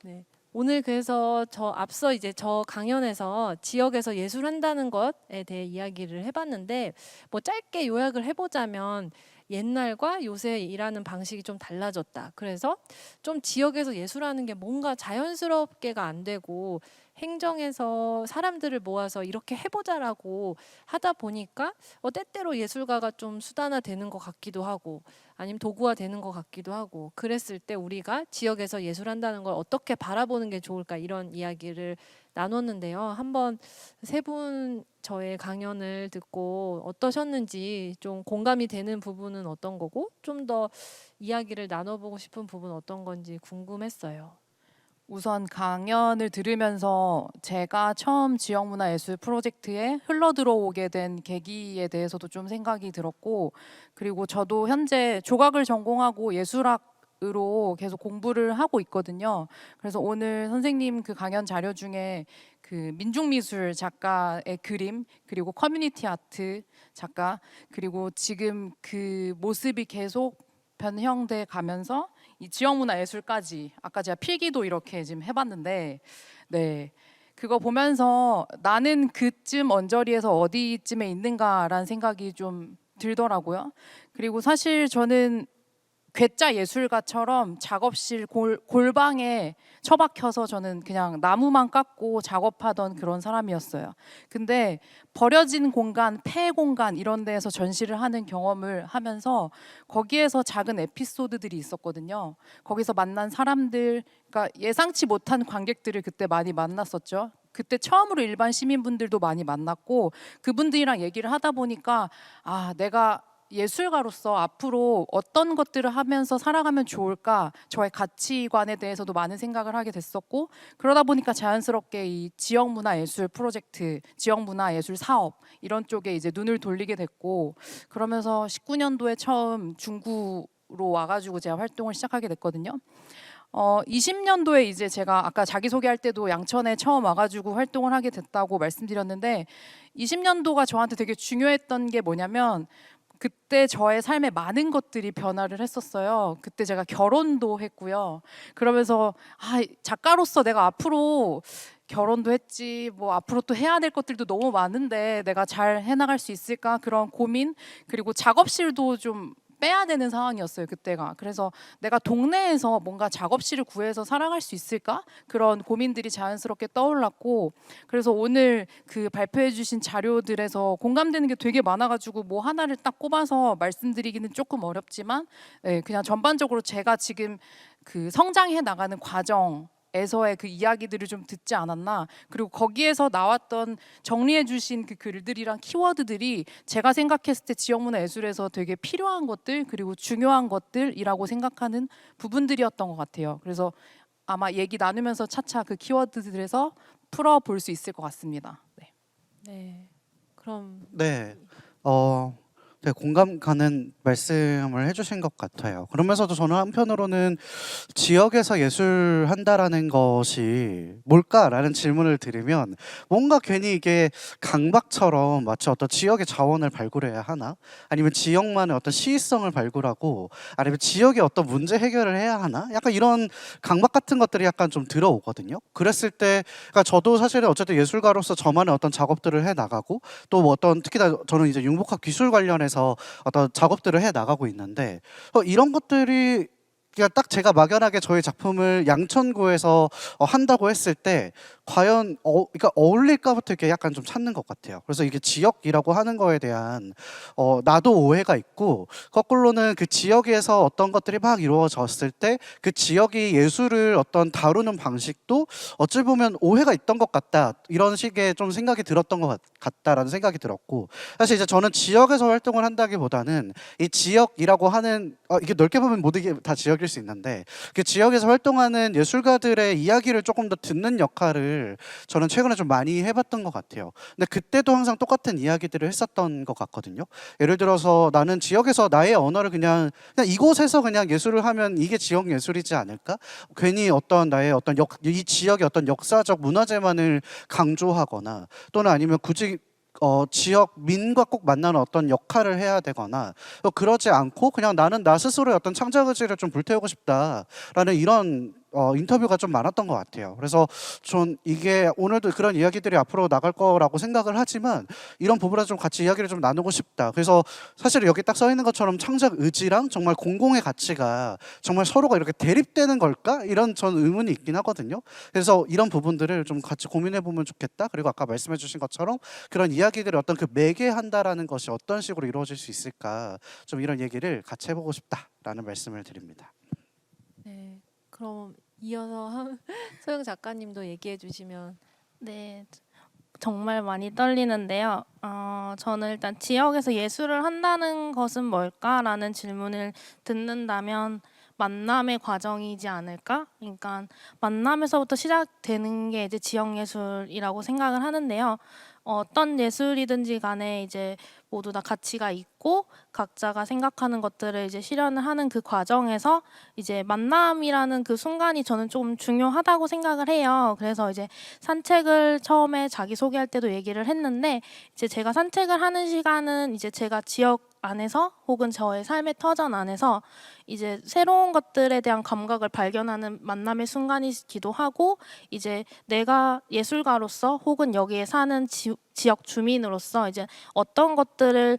네. 오늘 그래서 앞서 이제 저 강연에서 지역에서 예술한다는 것에 대해 이야기를 해봤는데 뭐 짧게 요약을 해보자면 옛날과 요새 일하는 방식이 좀 달라졌다. 그래서 좀 지역에서 예술하는 게 뭔가 자연스럽게가 안 되고 행정에서 사람들을 모아서 이렇게 해보자라고 하다 보니까 때때로 예술가가 좀 수단화 되는 것 같기도 하고 아니면 도구화 되는 것 같기도 하고 그랬을 때 우리가 지역에서 예술한다는 걸 어떻게 바라보는 게 좋을까 이런 이야기를 나눴는데요. 한번 세 분 저의 강연을 듣고 어떠셨는지 좀 공감이 되는 부분은 어떤 거고 좀 더 이야기를 나눠보고 싶은 부분 어떤 건지 궁금했어요. 우선 강연을 들으면서 제가 처음 지역문화예술 프로젝트에 흘러들어오게 된 계기에 대해서도 좀 생각이 들었고 그리고 저도 현재 조각을 전공하고 예술학으로 계속 공부를 하고 있거든요. 그래서 오늘 선생님 그 강연 자료 중에 그 민중미술 작가의 그림 그리고 커뮤니티 아트 작가 그리고 지금 그 모습이 계속 변형돼 가면서 이 지역문화예술까지 아까 제가 필기도 이렇게 지금 해봤는데 네 그거 보면서 나는 그쯤 언저리에서 어디쯤에 있는가라는 생각이 좀 들더라고요. 그리고 사실 저는 괴짜 예술가처럼 작업실 골방에 처박혀서 저는 그냥 나무만 깎고 작업하던 그런 사람이었어요. 근데 버려진 공간, 폐 공간 이런 데에서 전시를 하는 경험을 하면서 거기에서 작은 에피소드들이 있었거든요. 거기서 만난 사람들, 그러니까 예상치 못한 관객들을 그때 많이 만났었죠. 그때 처음으로 일반 시민분들도 많이 만났고 그분들이랑 얘기를 하다 보니까 내가 예술가로서 앞으로 어떤 것들을 하면서 살아가면 좋을까, 저의 가치관에 대해서도 많은 생각을 하게 됐었고, 그러다 보니까 자연스럽게 이 지역문화예술 프로젝트, 지역문화예술 사업 이런 쪽에 이제 눈을 돌리게 됐고, 그러면서 19년도에 처음 중구로 와가지고 제가 활동을 시작하게 됐거든요. 20년도에 이제 제가 아까 자기소개할 때도 양천에 처음 와가지고 활동을 하게 됐다고 말씀드렸는데, 20년도가 저한테 되게 중요했던 게 뭐냐면, 그때 저의 삶에 많은 것들이 변화를 했었어요. 그때 제가 결혼도 했고요. 그러면서 작가로서 내가 앞으로 결혼도 했지, 뭐 앞으로 또 해야 될 것들도 너무 많은데 내가 잘 해나갈 수 있을까, 그런 고민, 그리고 작업실도 좀 빼야 되는 상황이었어요 그때가. 그래서 내가 동네에서 뭔가 작업실을 구해서 살아갈 수 있을까, 그런 고민들이 자연스럽게 떠올랐고, 그래서 오늘 그 발표해 주신 자료들에서 공감되는 게 되게 많아가지고 뭐 하나를 딱 꼽아서 말씀드리기는 조금 어렵지만, 그냥 전반적으로 제가 지금 그 성장해 나가는 과정 에서의 그 이야기들을 좀 듣지 않았나, 그리고 거기에서 나왔던 정리해 주신 그 글들이랑 키워드들이 제가 생각했을 때 지역문화예술에서 되게 필요한 것들, 그리고 중요한 것들이라고 생각하는 부분들이었던 것 같아요. 그래서 아마 얘기 나누면서 차차 그 키워드들에서 풀어볼 수 있을 것 같습니다. 네. 네. 그럼 네. 네, 공감 가는 말씀을 해주신 것 같아요. 그러면서도 저는 한편으로는 지역에서 예술한다라는 것이 뭘까라는 질문을 드리면, 뭔가 괜히 이게 강박처럼 마치 어떤 지역의 자원을 발굴해야 하나, 아니면 지역만의 어떤 시의성을 발굴하고, 아니면 지역의 어떤 문제 해결을 해야 하나, 약간 이런 강박 같은 것들이 약간 좀 들어오거든요. 그랬을 때, 그러니까 저도 사실은 어쨌든 예술가로서 저만의 어떤 작업들을 해 나가고, 또 뭐 어떤, 특히나 저는 이제 융복합 기술 관련해서 어떤 작업들을 해 나가고 있는데, 이런 것들이 그냥 딱 제가 막연하게 저의 작품을 양천구에서 한다고 했을 때 과연 그러니까 어울릴까부터 이렇게 약간 좀 찾는 것 같아요. 그래서 이게 지역이라고 하는 거에 대한 나도 오해가 있고, 거꾸로는 그 지역에서 어떤 것들이 막 이루어졌을 때 그 지역이 예술을 어떤 다루는 방식도 어찌 보면 오해가 있던 것 같다, 이런 식의 좀 생각이 들었던 것 같다라는 생각이 들었고, 사실 이제 저는 지역에서 활동을 한다기보다는 이 지역이라고 하는 이게 넓게 보면 모든 게 다 지역일 수 있는데, 그 지역에서 활동하는 예술가들의 이야기를 조금 더 듣는 역할을 저는 최근에 좀 많이 해봤던 것 같아요. 근데 그때도 항상 똑같은 이야기들을 했었던 것 같거든요. 예를 들어서 나는 지역에서 나의 언어를 그냥 이곳에서 그냥 예술을 하면 이게 지역 예술이지 않을까? 괜히 어떤 나의 어떤 이 지역의 어떤 역사적 문화재만을 강조하거나, 또는 아니면 굳이 지역민과 꼭 만나는 어떤 역할을 해야 되거나, 그러지 않고 그냥 나는 나 스스로의 어떤 창작 의지를 좀 불태우고 싶다라는 이런 인터뷰가 좀 많았던 것 같아요. 그래서 전 이게 오늘도 그런 이야기들이 앞으로 나갈 거라고 생각을 하지만, 이런 부분에서 좀 같이 이야기를 좀 나누고 싶다. 그래서 사실 여기 딱 써 있는 것처럼 창작 의지랑 정말 공공의 가치가 정말 서로가 이렇게 대립되는 걸까? 이런 전 의문이 있긴 하거든요. 그래서 이런 부분들을 좀 같이 고민해 보면 좋겠다. 그리고 아까 말씀해 주신 것처럼 그런 이야기들을 어떤 그 매개한다라는 것이 어떤 식으로 이루어질 수 있을까, 좀 이런 얘기를 같이 해보고 싶다라는 말씀을 드립니다. 네. 그럼 이어서 소영 작가님도 얘기해 주시면. 네, 정말 많이 떨리는데요. 저는 일단 지역에서 예술을 한다는 것은 뭘까라는 질문을 듣는다면 만남의 과정이지 않을까? 그러니까 만남에서부터 시작되는 게 이제 지역 예술이라고 생각을 하는데요. 어떤 예술이든지 간에 이제 모두 다 가치가 있고 각자가 생각하는 것들을 이제 실현을 하는 그 과정에서 이제 만남이라는 그 순간이 저는 좀 중요하다고 생각을 해요. 그래서 이제 산책을 처음에 자기소개할 때도 얘기를 했는데, 이제 제가 산책을 하는 시간은 이제 제가 지역 안에서 혹은 저의 삶의 터전 안에서 이제 새로운 것들에 대한 감각을 발견하는 만남의 순간이기도 하고, 이제 내가 예술가로서 혹은 여기에 사는 지역 주민으로서 이제 어떤 것들을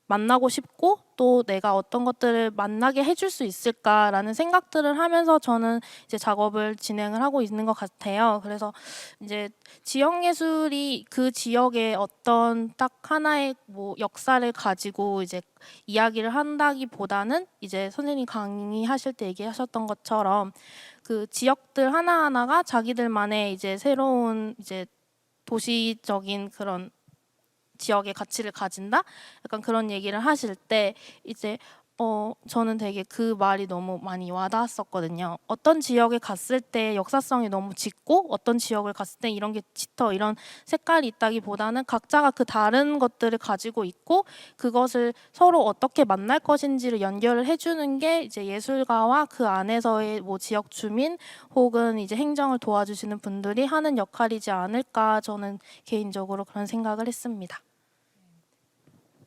만나고 싶고 또 내가 어떤 것들을 만나게 해줄 수 있을까라는 생각들을 하면서 저는 이제 작업을 진행을 하고 있는 것 같아요. 그래서 이제 지역 예술이 그 지역의 어떤 딱 하나의 뭐 역사를 가지고 이제 이야기를 한다기보다는, 이제 선생님 강의하실 때 얘기하셨던 것처럼 그 지역들 하나하나가 자기들만의 이제 새로운 이제 도시적인 그런 지역의 가치를 가진다? 약간 그런 얘기를 하실 때 이제 저는 되게 그 말이 너무 많이 와닿았었거든요. 어떤 지역에 갔을 때 역사성이 너무 짙고 어떤 지역을 갔을 때 이런 게 짙어 이런 색깔이 있다기보다는 각자가 그 다른 것들을 가지고 있고 그것을 서로 어떻게 만날 것인지를 연결을 해주는 게 이제 예술가와 그 안에서의 뭐 지역 주민 혹은 이제 행정을 도와주시는 분들이 하는 역할이지 않을까 저는 개인적으로 그런 생각을 했습니다.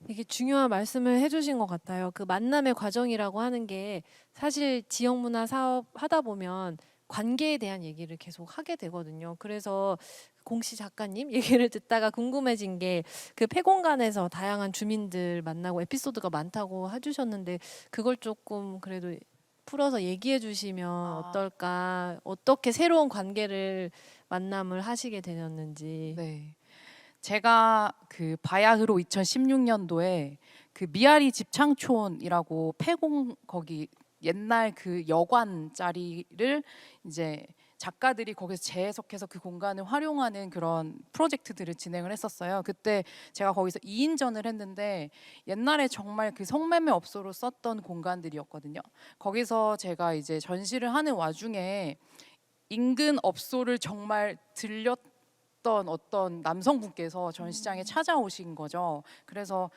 되게 중요한 말씀을 해주신 것 같아요. 그 만남의 과정이라고 하는 게 사실 지역문화 사업 하다 보면 관계에 대한 얘기를 계속 하게 되거든요. 그래서 공시 작가님 얘기를 듣다가 궁금해진 게 그 폐공간에서 다양한 주민들 만나고 에피소드가 많다고 해주셨는데 그걸 조금 그래도 풀어서 얘기해 주시면 어떨까? 어떻게 새로운 관계를 만남을 하시게 되셨는지. 네. 제가 그 바야흐로 2016년도에 그 미아리 집창촌이라고 폐공 거기 옛날 그 여관 자리를 이제 작가들이 거기서 재해석해서 그 공간을 활용하는 그런 프로젝트들을 진행을 했었어요. 그때 제가 거기서 2인전을 했는데 옛날에 정말 그 성매매 업소로 썼던 공간들이었거든요. 거기서 제가 이제 전시를 하는 와중에 인근 업소를 정말 들렸던 어떤 남성분께서 전시장에 찾아오신 거죠. 그래서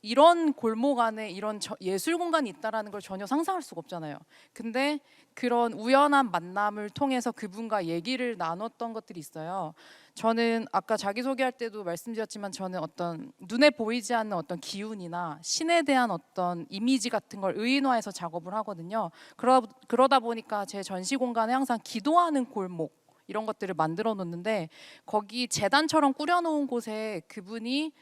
이런 골목 안에 이런 예술 공간이 있다라는 걸 전혀 상상할 수가 없잖아요. 근데 그런 우연한 만남을 통해서 그분과 얘기를 나눴던 것들이 있어요. 저는 아까 자기소개할 때도 말씀드렸지만 저는 어떤 눈에 보이지 않는 어떤 기운이나 신에 대한 어떤 이미지 같은 걸 의인화해서 작업을 하거든요. 그러다 보니까 제 전시 공간에 항상 기도하는 골목 이런 것들을 만들어 놓는데 거기 재단처럼 꾸려놓은 곳에 그분이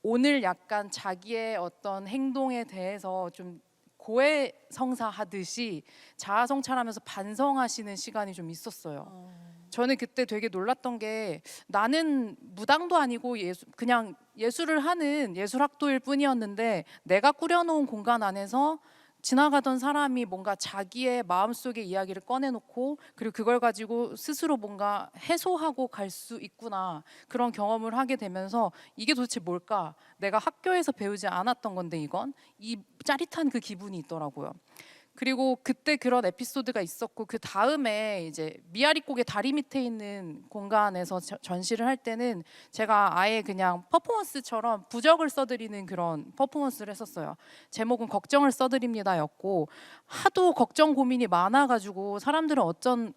오늘 약간 자기의 어떤 행동에 대해서 좀 고해성사하듯이 자아성찰하면서 반성하시는 시간이 좀 있었어요. 저는 그때 되게 놀랐던 게 나는 무당도 아니고 그냥 예술을 하는 예술학도일 뿐이었는데 내가 꾸려놓은 공간 안에서 지나가던 사람이 뭔가 자기의 마음속의 이야기를 꺼내놓고 그리고 그걸 가지고 스스로 뭔가 해소하고 갈 수 있구나 그런 경험을 하게 되면서 이게 도대체 뭘까? 내가 학교에서 배우지 않았던 건데 이건 이 짜릿한 그 기분이 있더라고요. 그리고 그때 그런 에피소드가 있었고 그 다음에 이제 미아리곡의 다리 밑에 있는 공간에서 전시를 할 때는 제가 아예 그냥 퍼포먼스처럼 부적을 써드리는 그런 퍼포먼스를 했었어요. 제목은 걱정을 써드립니다였고 하도 걱정 고민이 많아가지고 사람들은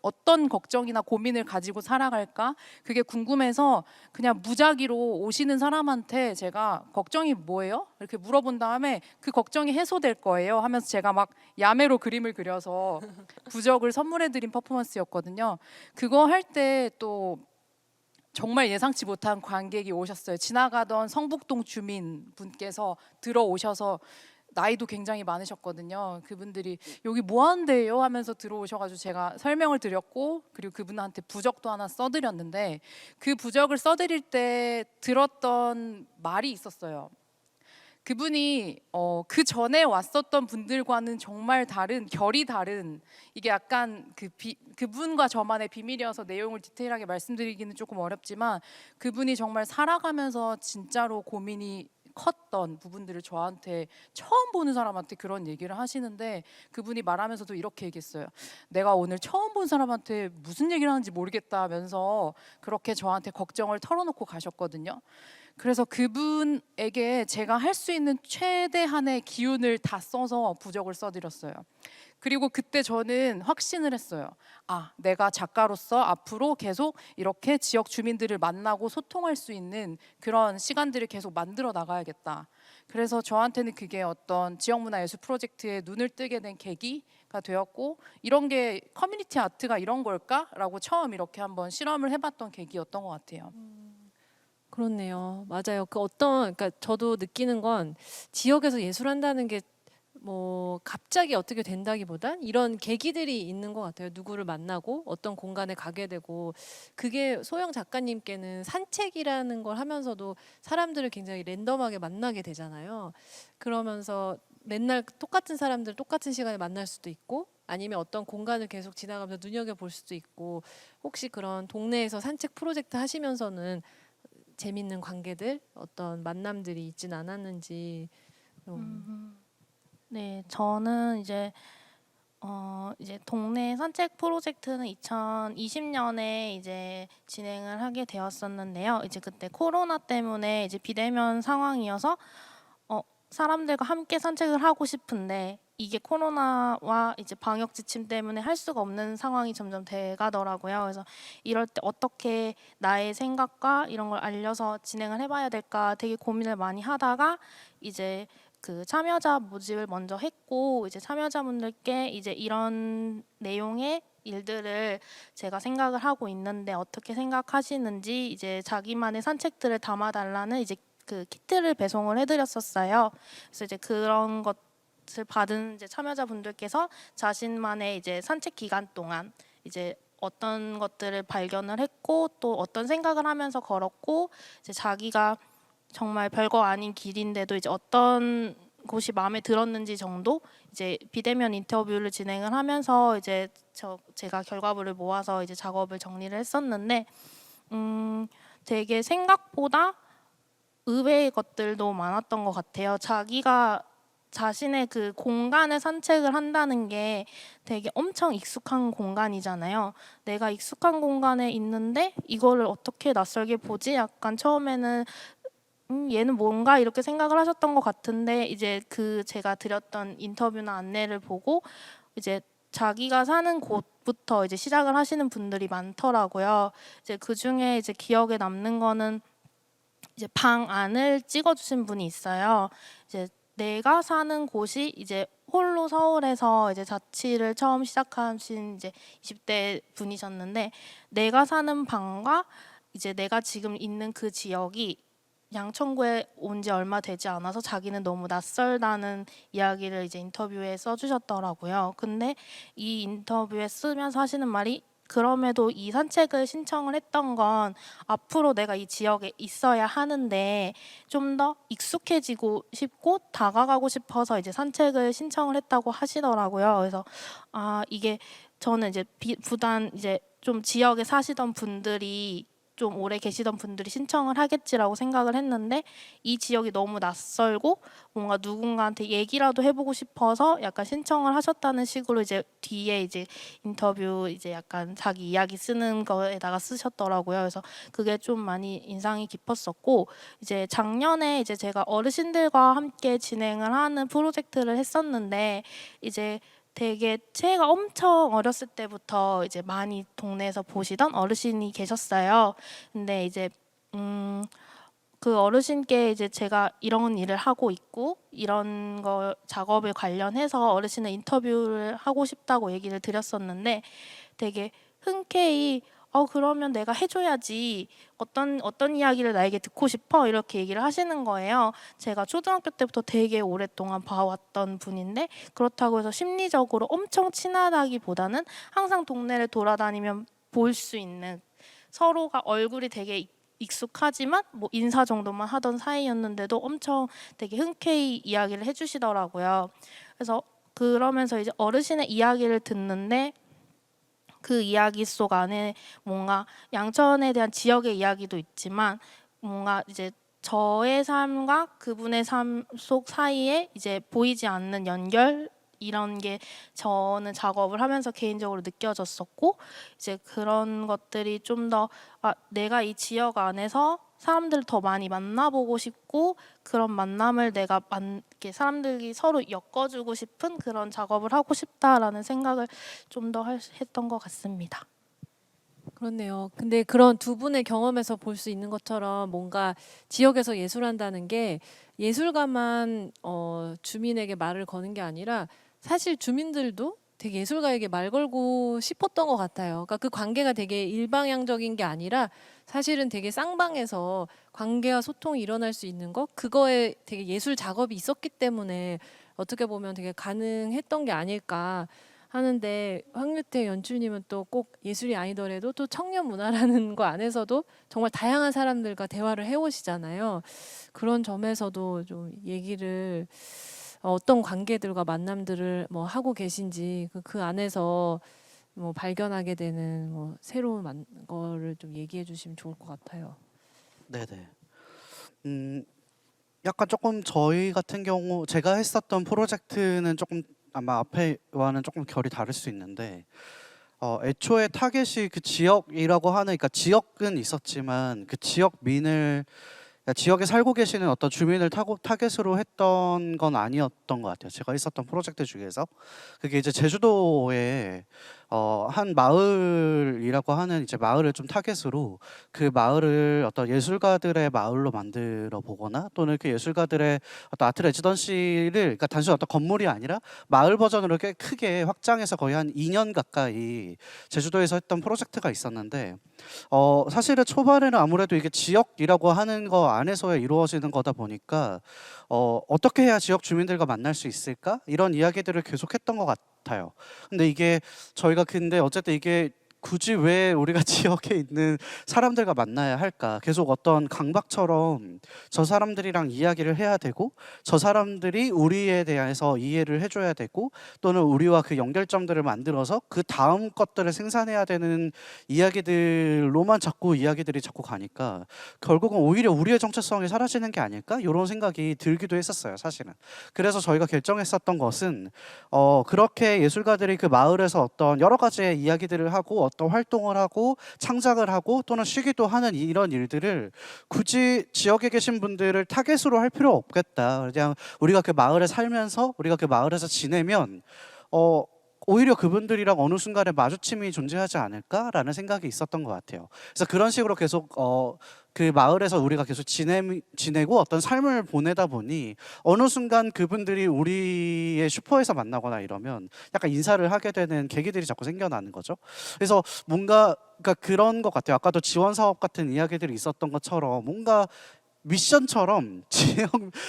어떤 걱정이나 고민을 가지고 살아갈까 그게 궁금해서 그냥 무작위로 오시는 사람한테 제가 걱정이 뭐예요? 이렇게 물어본 다음에 그 걱정이 해소될 거예요 하면서 제가 막 야매로 그림을 그려서 부적을 선물해드린 퍼포먼스였거든요. 그거 할 때 또 정말 예상치 못한 관객이 오셨어요. 지나가던 성북동 주민분께서 들어오셔서 나이도 굉장히 많으셨거든요. 그분들이 여기 뭐 하는데요? 하면서 들어오셔가지고 제가 설명을 드렸고 그리고 그분한테 부적도 하나 써드렸는데 그 부적을 써드릴 때 들었던 말이 있었어요. 그분이 그 전에 왔었던 분들과는 정말 다른 결이 다른 이게 약간 그분과 저만의 비밀이어서 내용을 디테일하게 말씀드리기는 조금 어렵지만 그분이 정말 살아가면서 진짜로 고민이 컸던 부분들을 저한테 처음 보는 사람한테 그런 얘기를 하시는데 그분이 말하면서도 이렇게 얘기했어요. 내가 오늘 처음 본 사람한테 무슨 얘기를 하는지 모르겠다 하면서 그렇게 저한테 걱정을 털어놓고 가셨거든요. 그래서 그분에게 제가 할 수 있는 최대한의 기운을 다 써서 부적을 써드렸어요. 그리고 그때 저는 확신을 했어요. 아, 내가 작가로서 앞으로 계속 이렇게 지역 주민들을 만나고 소통할 수 있는 그런 시간들을 계속 만들어 나가야겠다. 그래서 저한테는 그게 어떤 지역문화예술 프로젝트에 눈을 뜨게 된 계기가 되었고 이런 게 커뮤니티 아트가 이런 걸까라고 처음 이렇게 한번 실험을 해봤던 계기였던 것 같아요. 그렇네요. 맞아요. 그러니까 저도 느끼는 건 지역에서 예술한다는 게 뭐 갑자기 어떻게 된다기보단 이런 계기들이 있는 것 같아요. 누구를 만나고 어떤 공간에 가게 되고 그게 소영 작가님께는 산책이라는 걸 하면서도 사람들을 굉장히 랜덤하게 만나게 되잖아요. 그러면서 맨날 똑같은 사람들 똑같은 시간에 만날 수도 있고 아니면 어떤 공간을 계속 지나가면서 눈여겨볼 수도 있고 혹시 그런 동네에서 산책 프로젝트 하시면서는 재밌는 관계들 어떤 만남들이 있진 않았는지 네, 저는 이제 동네 산책 프로젝트는 2020년에 이제 진행을 하게 되었었는데요. 이제 그때 코로나 때문에 이제 비대면 상황이어서 사람들과 함께 산책을 하고 싶은데 이게 코로나와 이제 방역 지침 때문에 할 수가 없는 상황이 점점 돼가더라고요. 그래서 이럴 때 어떻게 나의 생각과 이런 걸 알려서 진행을 해봐야 될까 되게 고민을 많이 하다가 이제 그 참여자 모집을 먼저 했고 이제 참여자분들께 이제 이런 내용의 일들을 제가 생각을 하고 있는데 어떻게 생각하시는지 이제 자기만의 산책들을 담아달라는 이제 그 키트를 배송을 해드렸었어요. 그래서 이제 그런 것을 받은 이제 참여자분들께서 자신만의 이제 산책 기간 동안 이제 어떤 것들을 발견을 했고 또 어떤 생각을 하면서 걸었고 이제 자기가 정말 별거 아닌 길인데도 이제 어떤 곳이 마음에 들었는지 정도 이제 비대면 인터뷰를 진행을 하면서 이제 제가 결과물을 모아서 이제 작업을 정리를 했었는데 되게 생각보다 의외의 것들도 많았던 것 같아요. 자기가 자신의 그 공간을 산책을 한다는 게 되게 엄청 익숙한 공간이잖아요. 내가 익숙한 공간에 있는데 이거를 어떻게 낯설게 보지? 약간 처음에는 얘는 뭔가 이렇게 생각을 하셨던 것 같은데 이제 그 제가 드렸던 인터뷰나 안내를 보고 이제 자기가 사는 곳부터 이제 시작을 하시는 분들이 많더라고요. 이제 그 중에 이제 기억에 남는 거는 이제 방 안을 찍어주신 분이 있어요. 이제 내가 사는 곳이 이제 홀로 서울에서 이제 자취를 처음 시작하신 이제 20대 분이셨는데 내가 사는 방과 이제 내가 지금 있는 그 지역이 양천구에 온 지 얼마 되지 않아서 자기는 너무 낯설다는 이야기를 이제 인터뷰에 써주셨더라고요. 근데 이 인터뷰에 쓰면서 하시는 말이 그럼에도 이 산책을 신청을 했던 건 앞으로 내가 이 지역에 있어야 하는데 좀 더 익숙해지고 싶고 다가가고 싶어서 이제 산책을 신청을 했다고 하시더라고요. 그래서 이게 저는 이제 부단 이제 좀 지역에 사시던 분들이 좀 오래 계시던 분들이 신청을 하겠지라고 생각을 했는데 이 지역이 너무 낯설고 뭔가 누군가한테 얘기라도 해보고 싶어서 약간 신청을 하셨다는 식으로 이제 뒤에 이제 인터뷰 이제 약간 자기 이야기 쓰는 거에다가 쓰셨더라고요. 그래서 그게 좀 많이 인상이 깊었었고 이제 작년에 이제 제가 어르신들과 함께 진행을 하는 프로젝트를 했었는데 이제 되게 제가 엄청 어렸을 때부터 이제 많이 동네에서 보시던 어르신이 계셨어요. 근데 이제 그 어르신께 이제 제가 이런 일을 하고 있고 이런 거 작업을 관련해서 어르신의 인터뷰를 하고 싶다고 얘기를 드렸었는데 되게 흔쾌히 그러면 내가 해줘야지. 어떤 이야기를 나에게 듣고 싶어? 이렇게 얘기를 하시는 거예요. 제가 초등학교 때부터 되게 오랫동안 봐왔던 분인데 그렇다고 해서 심리적으로 엄청 친하다기보다는 항상 동네를 돌아다니면 볼 수 있는 서로가 얼굴이 되게 익숙하지만 뭐 인사 정도만 하던 사이였는데도 엄청 되게 흔쾌히 이야기를 해주시더라고요. 그래서 그러면서 이제 어르신의 이야기를 듣는데 그 이야기 속 안에 뭔가 양천에 대한 지역의 이야기도 있지만 뭔가 이제 저의 삶과 그분의 삶 속 사이에 이제 보이지 않는 연결 이런 게 저는 작업을 하면서 개인적으로 느껴졌었고 이제 그런 것들이 좀 더 내가 이 지역 안에서 사람들을 더 많이 만나보고 싶고 그런 만남을 내가 이렇게 사람들이 서로 엮어주고 싶은 그런 작업을 하고 싶다라는 생각을 좀 더 했던 것 같습니다. 그렇네요. 근데 그런 두 분의 경험에서 볼 수 있는 것처럼 뭔가 지역에서 예술한다는 게 예술가만 주민에게 말을 거는 게 아니라 사실 주민들도 되게 예술가에게 말 걸고 싶었던 것 같아요. 그러니까 그 관계가 되게 일방향적인 게 아니라 사실은 되게 쌍방에서 관계와 소통이 일어날 수 있는 거 그거에 되게 예술 작업이 있었기 때문에 어떻게 보면 되게 가능했던 게 아닐까 하는데 황유태 연출님은 또 꼭 예술이 아니더라도 또 청년 문화라는 거 안에서도 정말 다양한 사람들과 대화를 해오시잖아요. 그런 점에서도 좀 얘기를 어떤 관계들과 만남들을 뭐 하고 계신지 그 안에서 뭐 발견하게 되는 뭐 새로운 거를 좀 얘기해 주시면 좋을 것 같아요. 네네. 약간 조금 저희 같은 경우 제가 했었던 프로젝트는 조금 아마 앞에와는 조금 결이 다를 수 있는데 애초에 타겟이 그 지역이라고 하는 그러니까 지역은 있었지만 그 지역민을 그러니까 지역에 살고 계시는 어떤 주민을 타겟으로 했던 건 아니었던 것 같아요. 제가 있었던 프로젝트 중에서 그게 이제 제주도에 한 마을이라고 하는 이제 마을을 좀 타겟으로 그 마을을 어떤 예술가들의 마을로 만들어 보거나 또는 그 예술가들의 어떤 아트 레지던시를 그러니까 단순히 어떤 건물이 아니라 마을 버전으로 꽤 크게 확장해서 거의 한 2년 가까이 제주도에서 했던 프로젝트가 있었는데 사실은 초반에는 아무래도 이게 지역이라고 하는 거 안에서 이루어지는 거다 보니까 어떻게 해야 지역 주민들과 만날 수 있을까? 이런 이야기들을 계속했던 것 같아요. 근데 이게 저희가 근데 어쨌든 이게 굳이 왜 우리가 지역에 있는 사람들과 만나야 할까? 계속 어떤 강박처럼 저 사람들이랑 이야기를 해야 되고 저 사람들이 우리에 대해서 이해를 해줘야 되고 또는 우리와 그 연결점들을 만들어서 그 다음 것들을 생산해야 되는 이야기들로만 자꾸 이야기들이 자꾸 가니까 결국은 오히려 우리의 정체성이 사라지는 게 아닐까? 이런 생각이 들기도 했었어요, 사실은. 그래서 저희가 결정했었던 것은 그렇게 예술가들이 그 마을에서 어떤 여러 가지의 이야기들을 하고 어떤 활동을 하고 창작을 하고 또는 쉬기도 하는 이런 일들을 굳이 지역에 계신 분들을 타겟으로 할 필요 없겠다. 그냥 우리가 그 마을에 살면서 우리가 그 마을에서 지내면 오히려 그분들이랑 어느 순간에 마주침이 존재하지 않을까라는 생각이 있었던 것 같아요. 그래서 그런 식으로 계속 그 마을에서 우리가 계속 지내고 어떤 삶을 보내다 보니 어느 순간 그분들이 우리의 슈퍼에서 만나거나 이러면 약간 인사를 하게 되는 계기들이 자꾸 생겨나는 거죠. 그래서 뭔가 그러니까 그런 것 같아요. 아까도 지원 사업 같은 이야기들이 있었던 것처럼 뭔가 미션처럼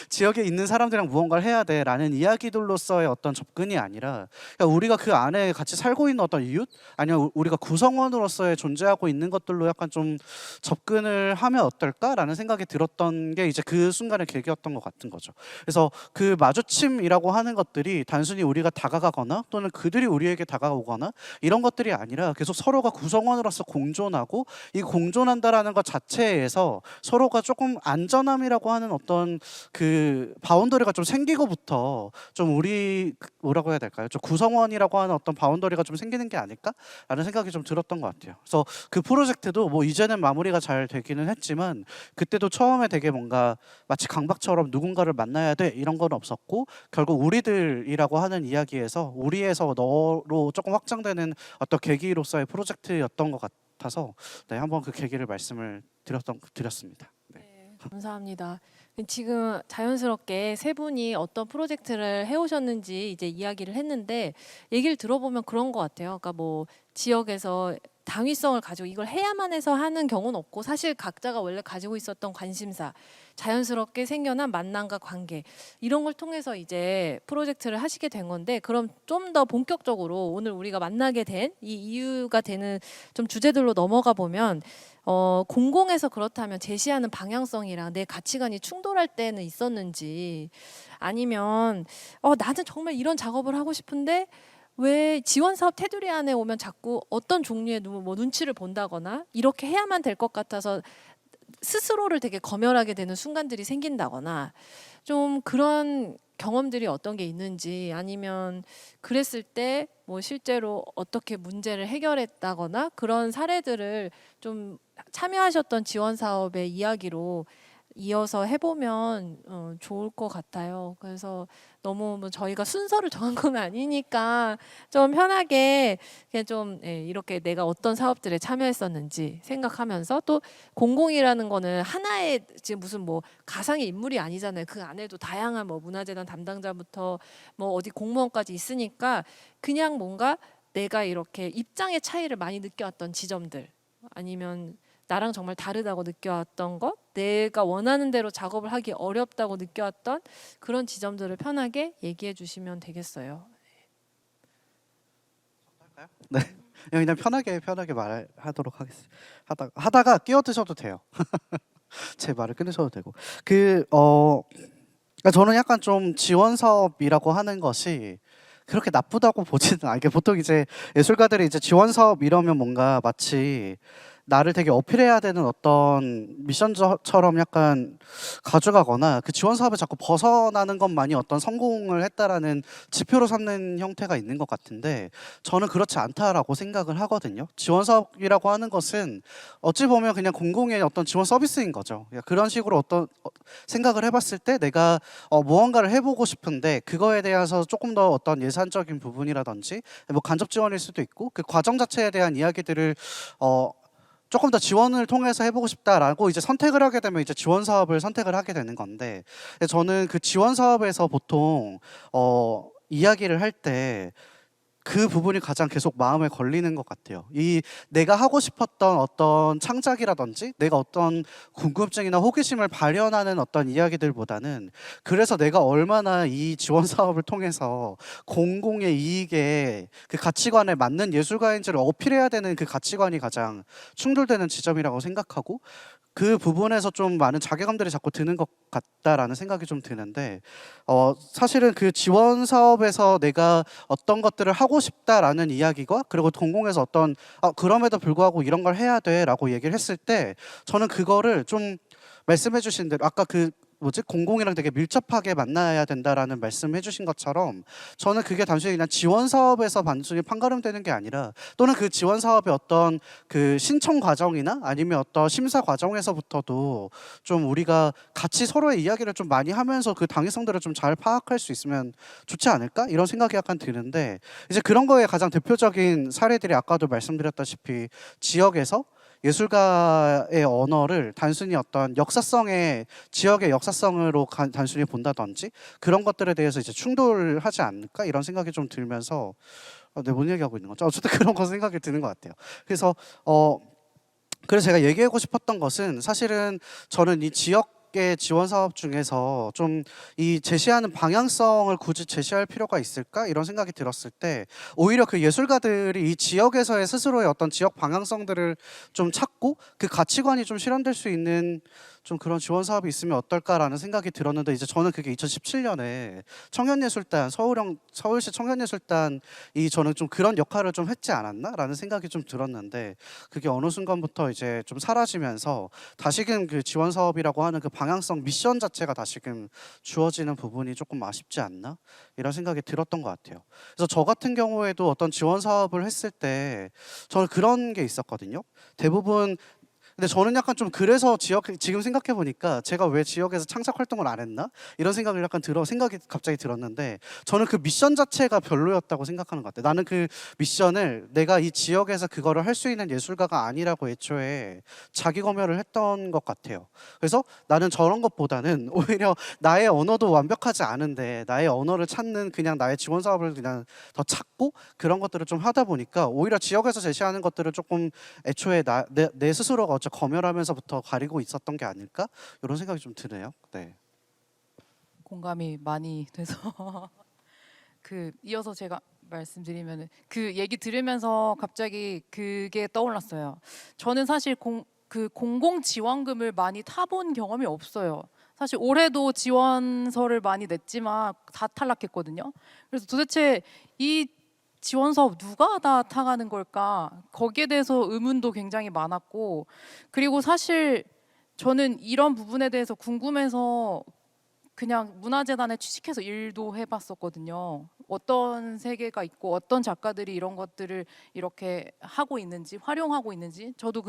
지역에 있는 사람들이랑 무언가를 해야 돼라는 이야기들로서의 어떤 접근이 아니라 그러니까 우리가 그 안에 같이 살고 있는 어떤 이웃 아니면 우리가 구성원으로서의 존재하고 있는 것들로 약간 좀 접근을 하면 어떨까라는 생각이 들었던 게 이제 그 순간의 계기였던 것 같은 거죠. 그래서 그 마주침이라고 하는 것들이 단순히 우리가 다가가거나 또는 그들이 우리에게 다가오거나 이런 것들이 아니라 계속 서로가 구성원으로서 공존하고 이 공존한다라는 것 자체에서 서로가 조금 안전함이라고 하는 어떤 그 바운더리가 좀 생기고부터 좀 우리 뭐라고 해야 될까요? 좀 구성원이라고 하는 어떤 바운더리가 좀 생기는 게 아닐까라는 생각이 좀 들었던 것 같아요. 그래서 그 프로젝트도 뭐 이제는 마무리가 잘 되기는 했지만 그때도 처음에 되게 뭔가 마치 강박처럼 누군가를 만나야 돼 이런 건 없었고 결국 우리들이라고 하는 이야기에서 우리에서 너로 조금 확장되는 어떤 계기로서의 프로젝트였던 것 같아서 네, 한번 그 계기를 말씀을 드렸습니다. 감사합니다. 지금 자연스럽게 세 분이 어떤 프로젝트를 해오셨는지 이제 이야기를 했는데 얘기를 들어보면 그런 것 같아요. 그러니까 뭐 지역에서 당위성을 가지고 이걸 해야만 해서 하는 경우는 없고 사실 각자가 원래 가지고 있었던 관심사, 자연스럽게 생겨난 만남과 관계 이런 걸 통해서 이제 프로젝트를 하시게 된 건데 그럼 좀 더 본격적으로 오늘 우리가 만나게 된 이 이유가 되는 좀 주제들로 넘어가 보면 공공에서 그렇다면 제시하는 방향성이랑 내 가치관이 충돌할 때는 있었는지 아니면 나는 정말 이런 작업을 하고 싶은데 왜 지원 사업 테두리 안에 오면 자꾸 어떤 종류의 뭐 눈치를 본다거나 이렇게 해야만 될 것 같아서 스스로를 되게 검열하게 되는 순간들이 생긴다거나 좀 그런 경험들이 어떤 게 있는지 아니면 그랬을 때 뭐 실제로 어떻게 문제를 해결했다거나 그런 사례들을 좀 참여하셨던 지원 사업의 이야기로 이어서 해보면 좋을 것 같아요. 그래서 너무 뭐 저희가 순서를 정한 건 아니니까 좀 편하게 그냥 좀 이렇게 내가 어떤 사업들에 참여했었는지 생각하면서 또 공공이라는 거는 하나의 지금 무슨 뭐 가상의 인물이 아니잖아요. 그 안에도 다양한 뭐 문화재단 담당자부터 뭐 어디 공무원까지 있으니까 그냥 뭔가 내가 이렇게 입장의 차이를 많이 느껴왔던 지점들 아니면 나랑 정말 다르다고 느껴왔던 것, 내가 원하는 대로 작업을 하기 어렵다고 느껴왔던 그런 지점들을 편하게 얘기해 주시면 되겠어요. 네, 그냥 편하게 말하도록 하겠습니다. 하다가 끼어드셔도 돼요. 제 말을 끊으셔도 되고 그러니까 저는 약간 좀 지원 사업이라고 하는 것이 그렇게 나쁘다고 보지는 이게 보통 이제 예술가들이 이제 지원 사업 이러면 뭔가 마치 나를 되게 어필해야 되는 어떤 미션처럼 약간 가져가거나 그 지원 사업에 자꾸 벗어나는 것만이 어떤 성공을 했다라는 지표로 삼는 형태가 있는 것 같은데 저는 그렇지 않다라고 생각을 하거든요. 지원 사업이라고 하는 것은 어찌 보면 그냥 공공의 어떤 지원 서비스인 거죠. 그런 식으로 어떤 생각을 해봤을 때 내가 무언가를 해보고 싶은데 그거에 대해서 조금 더 어떤 예산적인 부분이라든지 뭐 간접 지원일 수도 있고 그 과정 자체에 대한 이야기들을 조금 더 지원을 통해서 해보고 싶다라고 이제 선택을 하게 되면 이제 지원 사업을 선택을 하게 되는 건데 저는 그 지원 사업에서 보통 이야기를 할 때 그 부분이 가장 계속 마음에 걸리는 것 같아요. 이 내가 하고 싶었던 어떤 창작이라든지 내가 어떤 궁금증이나 호기심을 발현하는 어떤 이야기들보다는 그래서 내가 얼마나 이 지원 사업을 통해서 공공의 이익에 그 가치관에 맞는 예술가인지를 어필해야 되는 그 가치관이 가장 충돌되는 지점이라고 생각하고 그 부분에서 좀 많은 자괴감들이 자꾸 드는 것 같다라는 생각이 좀 드는데 사실은 그 지원 사업에서 내가 어떤 것들을 하고 싶다라는 이야기가 그리고 공공에서 어떤 그럼에도 불구하고 이런 걸 해야 돼라고 얘기를 했을 때 저는 그거를 좀 말씀해 주신 대로 아까 그 공공이랑 되게 밀접하게 만나야 된다라는 말씀해 주신 것처럼 저는 그게 단순히 그냥 지원 사업에서 단순히 판가름되는 게 아니라 또는 그 지원 사업의 어떤 그 신청 과정이나 아니면 어떤 심사 과정에서부터도 좀 우리가 같이 서로의 이야기를 좀 많이 하면서 그 당위성들을 좀 잘 파악할 수 있으면 좋지 않을까? 이런 생각이 약간 드는데 이제 그런 거에 가장 대표적인 사례들이 아까도 말씀드렸다시피 지역에서 예술가의 언어를 단순히 어떤 역사성의 지역의 역사성으로 단순히 본다든지 그런 것들에 대해서 이제 충돌하지 않을까 이런 생각이 좀 들면서 내가 뭔 얘기하고 있는 거죠? 어쨌든 그런 거 생각이 드는 것 같아요. 그래서 제가 얘기하고 싶었던 것은 사실은 저는 이 지역의 지원 사업 중에서 좀 이 제시하는 방향성을 굳이 제시할 필요가 있을까 이런 생각이 들었을 때 오히려 그 예술가들이 이 지역에서의 스스로의 어떤 지역 방향성들을 좀 찾고 그 가치관이 좀 실현될 수 있는 좀 그런 지원 사업이 있으면 어떨까라는 생각이 들었는데 이제 저는 그게 2017년에 청년예술단 서울시 청년예술단이 저는 좀 그런 역할을 좀 했지 않았나라는 생각이 좀 들었는데 그게 어느 순간부터 이제 좀 사라지면서 다시금 그 지원 사업이라고 하는 그 방향성 미션 자체가 다시금 주어지는 부분이 조금 아쉽지 않나 이런 생각이 들었던 것 같아요. 그래서 저 같은 경우에도 어떤 지원 사업을 했을 때 저는 그런 게 있었거든요. 대부분 근데 저는 약간 좀 그래서 지금 생각해 보니까 제가 왜 지역에서 창작 활동을 안 했나 이런 생각을 약간 생각이 갑자기 들었는데 저는 그 미션 자체가 별로였다고 생각하는 것 같아요. 나는 그 미션을 내가 이 지역에서 그거를 할 수 있는 예술가가 아니라고 애초에 자기 검열을 했던 것 같아요. 그래서 나는 저런 것보다는 오히려 나의 언어도 완벽하지 않은데 나의 언어를 찾는 그냥 나의 지원 사업을 그냥 더 찾고 그런 것들을 좀 하다 보니까 오히려 지역에서 제시하는 것들을 조금 애초에 내 스스로가 검열하면서부터 가리고 있었던 게 아닐까 이런 생각이 좀 드네요. 네. 공감이 많이 돼서 그 이어서 제가 말씀드리면 그 얘기 들으면서 갑자기 그게 떠올랐어요. 저는 사실 그 공공 지원금을 많이 타본 경험이 없어요. 사실 올해도 지원서를 많이 냈지만 다 탈락했거든요. 그래서 도대체 이 지원 사업 누가 다 타가는 걸까? 거기에 대해서 의문도 굉장히 많았고, 그리고 사실 저는 이런 부분에 대해서 궁금해서 그냥 문화재단에 취직해서 일도 해봤었거든요. 어떤 세계가 있고 어떤 작가들이 이런 것들을 이렇게 하고 있는지 활용하고 있는지 저도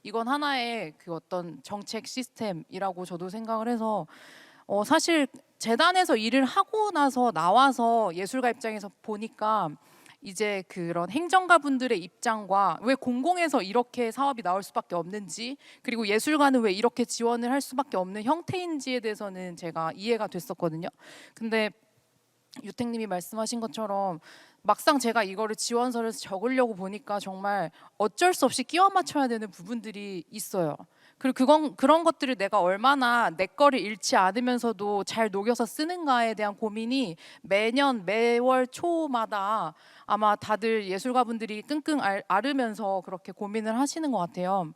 이건 하나의 그 어떤 정책 시스템이라고 저도 생각을 해서 사실 재단에서 일을 하고 나서 나와서 예술가 입장에서 보니까 이제 그런 행정가분들의 입장과 왜 공공에서 이렇게 사업이 나올 수밖에 없는지 그리고 예술가는 왜 이렇게 지원을 할 수밖에 없는 형태인지에 대해서는 제가 이해가 됐었거든요. 근데 유택님이 말씀하신 것처럼 막상 제가 이거를 지원서를 적으려고 보니까 정말 어쩔 수 없이 끼워 맞춰야 되는 부분들이 있어요. 그리고 그런 것들을 내가 얼마나 내 거를 잃지 않으면서도 잘 녹여서 쓰는가에 대한 고민이 매월 초마다 아마 다들 예술가분들이 끙끙 앓으면서 그렇게 고민을 하시는 것 같아요.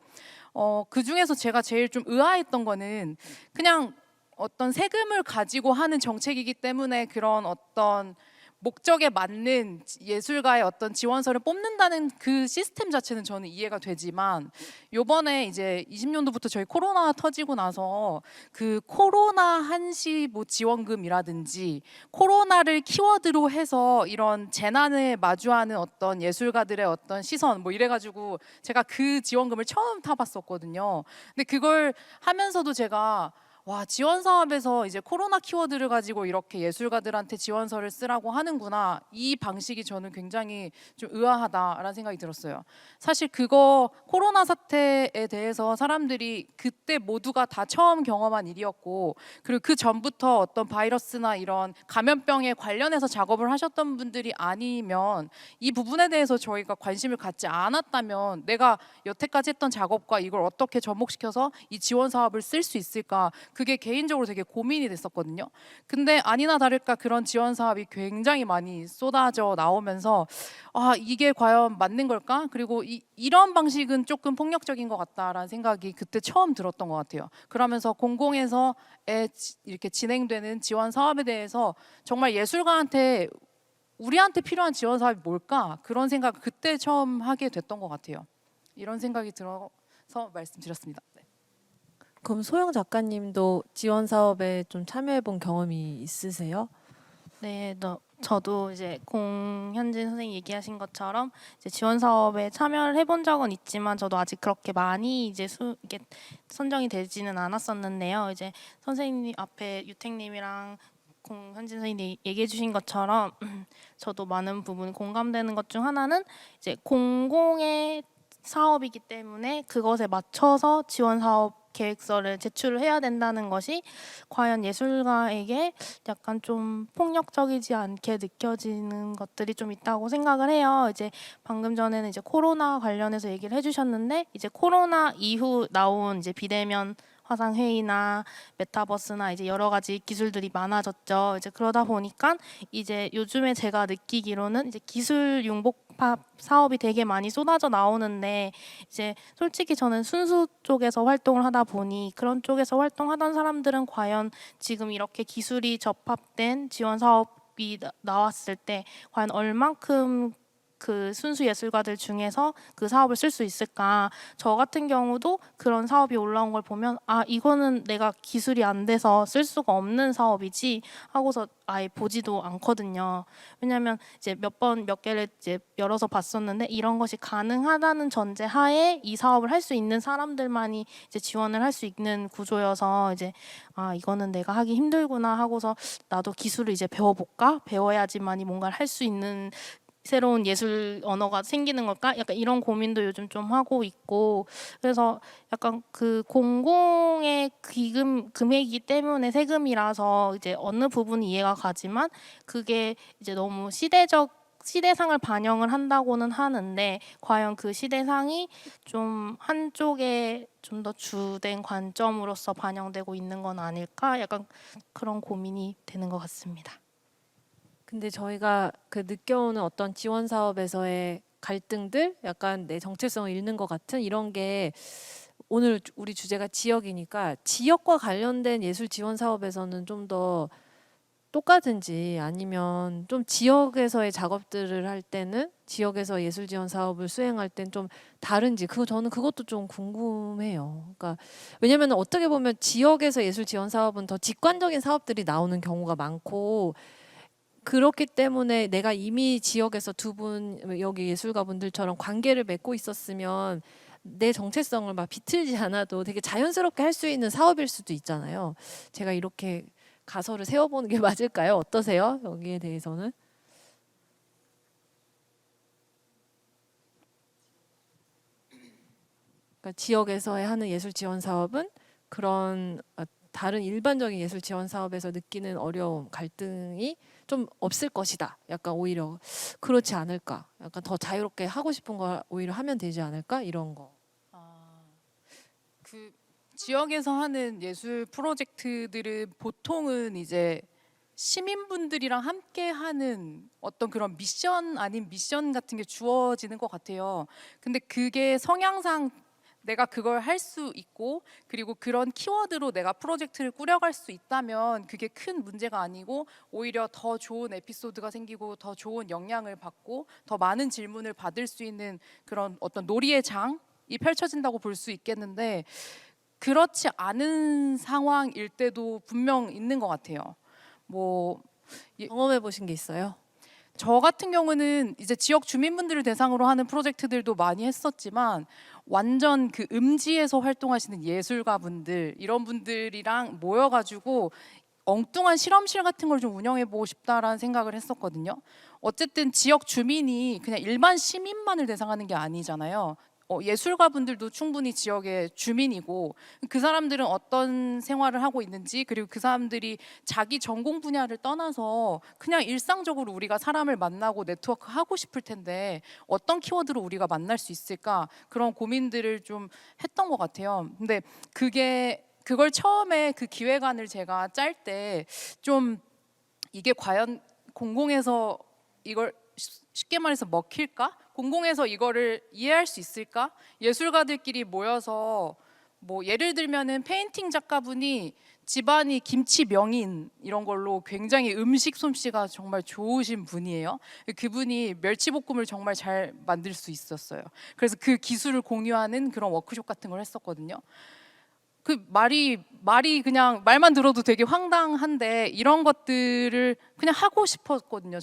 그 중에서 제가 제일 좀 의아했던 거는 그냥 어떤 세금을 가지고 하는 정책이기 때문에 그런 어떤 목적에 맞는 예술가의 어떤 지원서를 뽑는다는 그 시스템 자체는 저는 이해가 되지만, 요번에 이제 20년도부터 저희 코로나 터지고 나서 그 코로나 한시 뭐 지원금이라든지 코로나를 키워드로 해서 이런 재난을 마주하는 어떤 예술가들의 어떤 시선 뭐 이래가지고 제가 그 지원금을 처음 타봤었거든요. 근데 그걸 하면서도 제가 와, 지원 사업에서 이제 코로나 키워드를 가지고 이렇게 예술가들한테 지원서를 쓰라고 하는구나. 이 방식이 저는 굉장히 좀 의아하다라는 생각이 들었어요. 사실 그거 코로나 사태에 대해서 사람들이 그때 모두가 다 처음 경험한 일이었고, 그리고 그 전부터 어떤 바이러스나 이런 감염병에 관련해서 작업을 하셨던 분들이 아니면 이 부분에 대해서 저희가 관심을 갖지 않았다면 내가 여태까지 했던 작업과 이걸 어떻게 접목시켜서 이 지원 사업을 쓸 수 있을까, 그게 개인적으로 되게 고민이 됐었거든요. 근데 아니나 다를까 그런 지원 사업이 굉장히 많이 쏟아져 나오면서 아, 이게 과연 맞는 걸까? 그리고 이런 방식은 조금 폭력적인 것 같다라는 생각이 그때 처음 들었던 것 같아요. 그러면서 공공에서 이렇게 진행되는 지원 사업에 대해서 정말 예술가한테 우리한테 필요한 지원 사업이 뭘까? 그런 생각을 그때 처음 하게 됐던 것 같아요. 이런 생각이 들어서 말씀드렸습니다. 네. 그럼 소영 작가님도 지원 사업에 좀 참여해 본 경험이 있으세요? 네, 저도 이제 공현진 선생님 얘기하신 것처럼 이제 지원 사업에 참여를 해본 적은 있지만 저도 아직 그렇게 많이 이제 이게 선정이 되지는 않았었는데요. 이제 선생님 앞에 유택님이랑 공현진 선생님이 얘기해 주신 것처럼 저도 많은 부분 공감되는 것 중 하나는 이제 공공의 사업이기 때문에 그것에 맞춰서 지원 사업 계획서를 제출을 해야 된다는 것이 과연 예술가에게 약간 좀 폭력적이지 않게 느껴지는 것들이 좀 있다고 생각을 해요. 이제 방금 전에는 이제 코로나 관련해서 얘기를 해주셨는데 이제 코로나 이후 나온 이제 비대면 화상 회의나 메타버스나 이제 여러 가지 기술들이 많아졌죠. 이제 그러다 보니까 이제 요즘에 제가 느끼기로는 이제 기술 융복합 사업이 되게 많이 쏟아져 나오는데 이제 솔직히 저는 순수 쪽에서 활동을 하다 보니 그런 쪽에서 활동하던 사람들은 과연 지금 이렇게 기술이 접합된 지원 사업이 나왔을 때 과연 얼만큼 그 순수 예술가들 중에서 그 사업을 쓸 수 있을까? 저 같은 경우도 그런 사업이 올라온 걸 보면 아, 이거는 내가 기술이 안 돼서 쓸 수가 없는 사업이지 하고서 아예 보지도 않거든요. 왜냐하면 이제 몇 개를 이제 열어서 봤었는데 이런 것이 가능하다는 전제 하에 이 사업을 할 수 있는 사람들만이 이제 지원을 할 수 있는 구조여서 이제 아, 이거는 내가 하기 힘들구나 하고서 나도 기술을 이제 배워볼까? 배워야지만이 뭔가를 할 수 있는 새로운 예술 언어가 생기는 걸까? 약간 이런 고민도 요즘 좀 하고 있고, 그래서 약간 그 공공의 금액이기 때문에 세금이라서 이제 어느 부분이 이해가 가지만 그게 이제 너무 시대상을 반영을 한다고는 하는데 과연 그 시대상이 좀 한쪽에 좀 더 주된 관점으로서 반영되고 있는 건 아닐까? 약간 그런 고민이 되는 것 같습니다. 근데 저희가 그 느껴오는 어떤 지원 사업에서의 갈등들, 약간 내 정체성을 잃는 것 같은 이런 게 오늘 우리 주제가 지역이니까 지역과 관련된 예술 지원 사업에서는 좀 더 똑같은지 아니면 좀 지역에서의 작업들을 할 때는 지역에서 예술 지원 사업을 수행할 땐 좀 다른지 저는 그것도 좀 궁금해요. 그러니까 왜냐면 어떻게 보면 지역에서 예술 지원 사업은 더 직관적인 사업들이 나오는 경우가 많고 그렇기 때문에 내가 이미 지역에서 두 분 여기 예술가분들처럼 관계를 맺고 있었으면 내 정체성을 막 비틀지 않아도 되게 자연스럽게 할 수 있는 사업일 수도 있잖아요. 제가 이렇게 가설을 세워보는 게 맞을까요? 어떠세요? 여기에 대해서는? 그러니까 지역에서 하는 예술 지원 사업은 그런 다른 일반적인 예술 지원 사업에서 느끼는 어려움, 갈등이 좀 없을 것이다. 약간 오히려 그렇지 않을까. 약간 더 자유롭게 하고 싶은 걸 오히려 하면 되지 않을까? 이런 거. 그 지역에서 하는 예술 프로젝트들은 보통은 이제 시민분들이랑 함께 하는 어떤 그런 미션 아닌 미션 같은 게 주어지는 것 같아요. 근데 그게 성향상 내가 그걸 할 수 있고 그리고 그런 키워드로 내가 프로젝트를 꾸려갈 수 있다면 그게 큰 문제가 아니고 오히려 더 좋은 에피소드가 생기고 더 좋은 영향을 받고 더 많은 질문을 받을 수 있는 그런 어떤 놀이의 장이 펼쳐진다고 볼 수 있겠는데 그렇지 않은 상황일 때도 분명 있는 것 같아요. 뭐 경험해 보신 게 있어요? 저 같은 경우는 이제 지역 주민분들을 대상으로 하는 프로젝트들도 많이 했었지만 완전 그 음지에서 활동하시는 예술가분들 이런 분들이랑 모여가지고 엉뚱한 실험실 같은 걸 좀 운영해보고 싶다라는 생각을 했었거든요. 어쨌든 지역 주민이 그냥 일반 시민만을 대상하는 게 아니잖아요. 예술가분들도 충분히 지역의 주민이고 그 사람들은 어떤 생활을 하고 있는지 그리고 그 사람들이 자기 전공 분야를 떠나서 그냥 일상적으로 우리가 사람을 만나고 네트워크 하고 싶을 텐데 어떤 키워드로 우리가 만날 수 있을까 그런 고민들을 좀 했던 것 같아요. 근데 그걸 처음에 그 기획안을 제가 짤 때 좀 이게 과연 공공에서 이걸 쉽게 말해서 먹힐까? 공공에서 이거를 이해할 수 있을까? 예술가들끼리 모여서 뭐 예를 들면은 페인팅 작가분이 집안이 김치 명인 이런 걸로 굉장히 음식 솜씨가 정말 좋으신 분이에요. 그분이 멸치볶음을 정말 잘 만들 수 있었어요. 그래서 그 기술을 공유하는 그런 워크숍 같은 걸 했었거든요. 그 말이 그냥 말만 들어도 되게 황당한데 이런 것들을 그냥 하고 싶었거든요.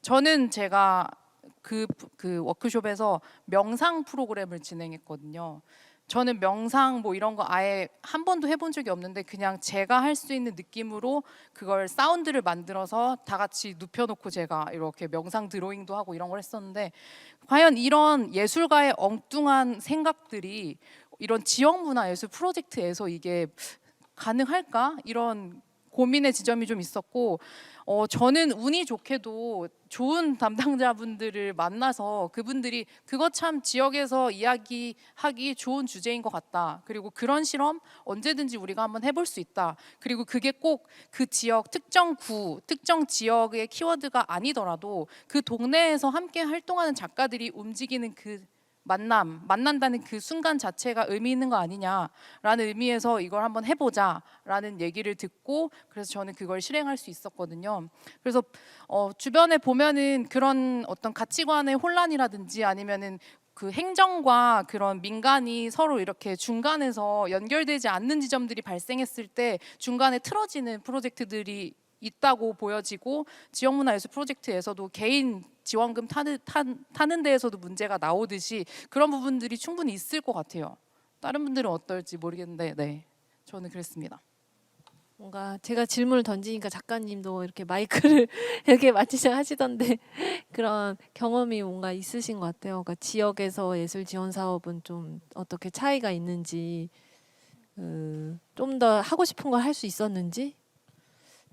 저는 제가 그 워크숍에서 명상 프로그램을 진행했거든요. 저는 명상 뭐 이런 거 아예 한 번도 해본 적이 없는데 그냥 제가 할 수 있는 느낌으로 그걸 사운드를 만들어서 다 같이 눕혀놓고 제가 이렇게 명상 드로잉도 하고 이런 걸 했었는데 과연 이런 예술가의 엉뚱한 생각들이 이런 지역문화예술 프로젝트에서 이게 가능할까? 이런 고민의 지점이 좀 있었고 저는 운이 좋게도 좋은 담당자분들을 만나서 그분들이 그거 참 지역에서 이야기하기 좋은 주제인 것 같다. 그리고 그런 실험 언제든지 우리가 한번 해볼 수 있다. 그리고 그게 꼭 그 지역 특정 구, 특정 지역의 키워드가 아니더라도 그 동네에서 함께 활동하는 작가들이 움직이는 그 만난다는 그 순간 자체가 의미 있는 거 아니냐라는 의미에서 이걸 한번 해보자라는 얘기를 듣고 그래서 저는 그걸 실행할 수 있었거든요. 그래서 주변에 보면은 그런 어떤 가치관의 혼란이라든지 아니면은 그 행정과 그런 민간이 서로 이렇게 중간에서 연결되지 않는 지점들이 발생했을 때 중간에 틀어지는 프로젝트들이 있다고 보여지고 지역문화예술 프로젝트에서도 개인 지원금 타는 데에서도 문제가 나오듯이 그런 부분들이 충분히 있을 것 같아요. 다른 분들은 어떨지 모르겠는데 네, 저는 그랬습니다. 뭔가 제가 질문을 던지니까 작가님도 이렇게 마이크를 이렇게 맞추셔 하시던데 그런 경험이 뭔가 있으신 것 같아요. 그러니까 지역에서 예술 지원 사업은 좀 어떻게 차이가 있는지, 좀 더 하고 싶은 걸 할 수 있었는지,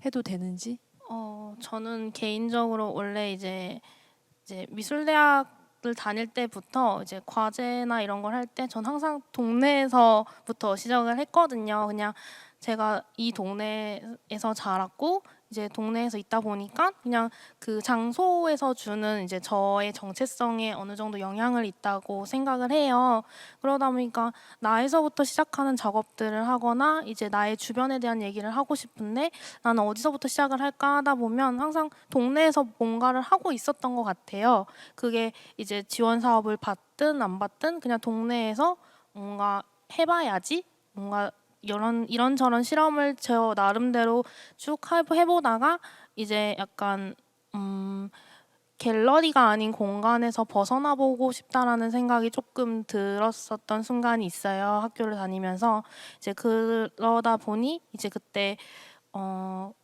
해도 되는지. 저는 개인적으로 원래 이제 미술대학을 다닐 때부터 이제 과제나 이런 걸 할 때 전 항상 동네에서부터 시작을 했거든요. 그냥 제가 이 동네에서 자랐고 이제 동네에서 있다 보니까 그냥 그 장소에서 주는 이제 저의 정체성에 어느 정도 영향을 있다고 생각을 해요. 그러다 보니까 나에서부터 시작하는 작업들을 하거나 이제 나의 주변에 대한 얘기를 하고 싶은데 나는 어디서부터 시작을 할까 하다 보면 항상 동네에서 뭔가를 하고 있었던 것 같아요. 그게 이제 지원 사업을 받든 안 받든 그냥 동네에서 뭔가 해봐야지 뭔가 이런저런 실험을 저 나름대로 쭉 해보다가 이제 약간 갤러리가 아닌 공간에서 벗어나 보고 싶다라는 생각이 조금 들었었던 순간이 있어요. 학교를 다니면서 이제 그러다 보니 이제 그때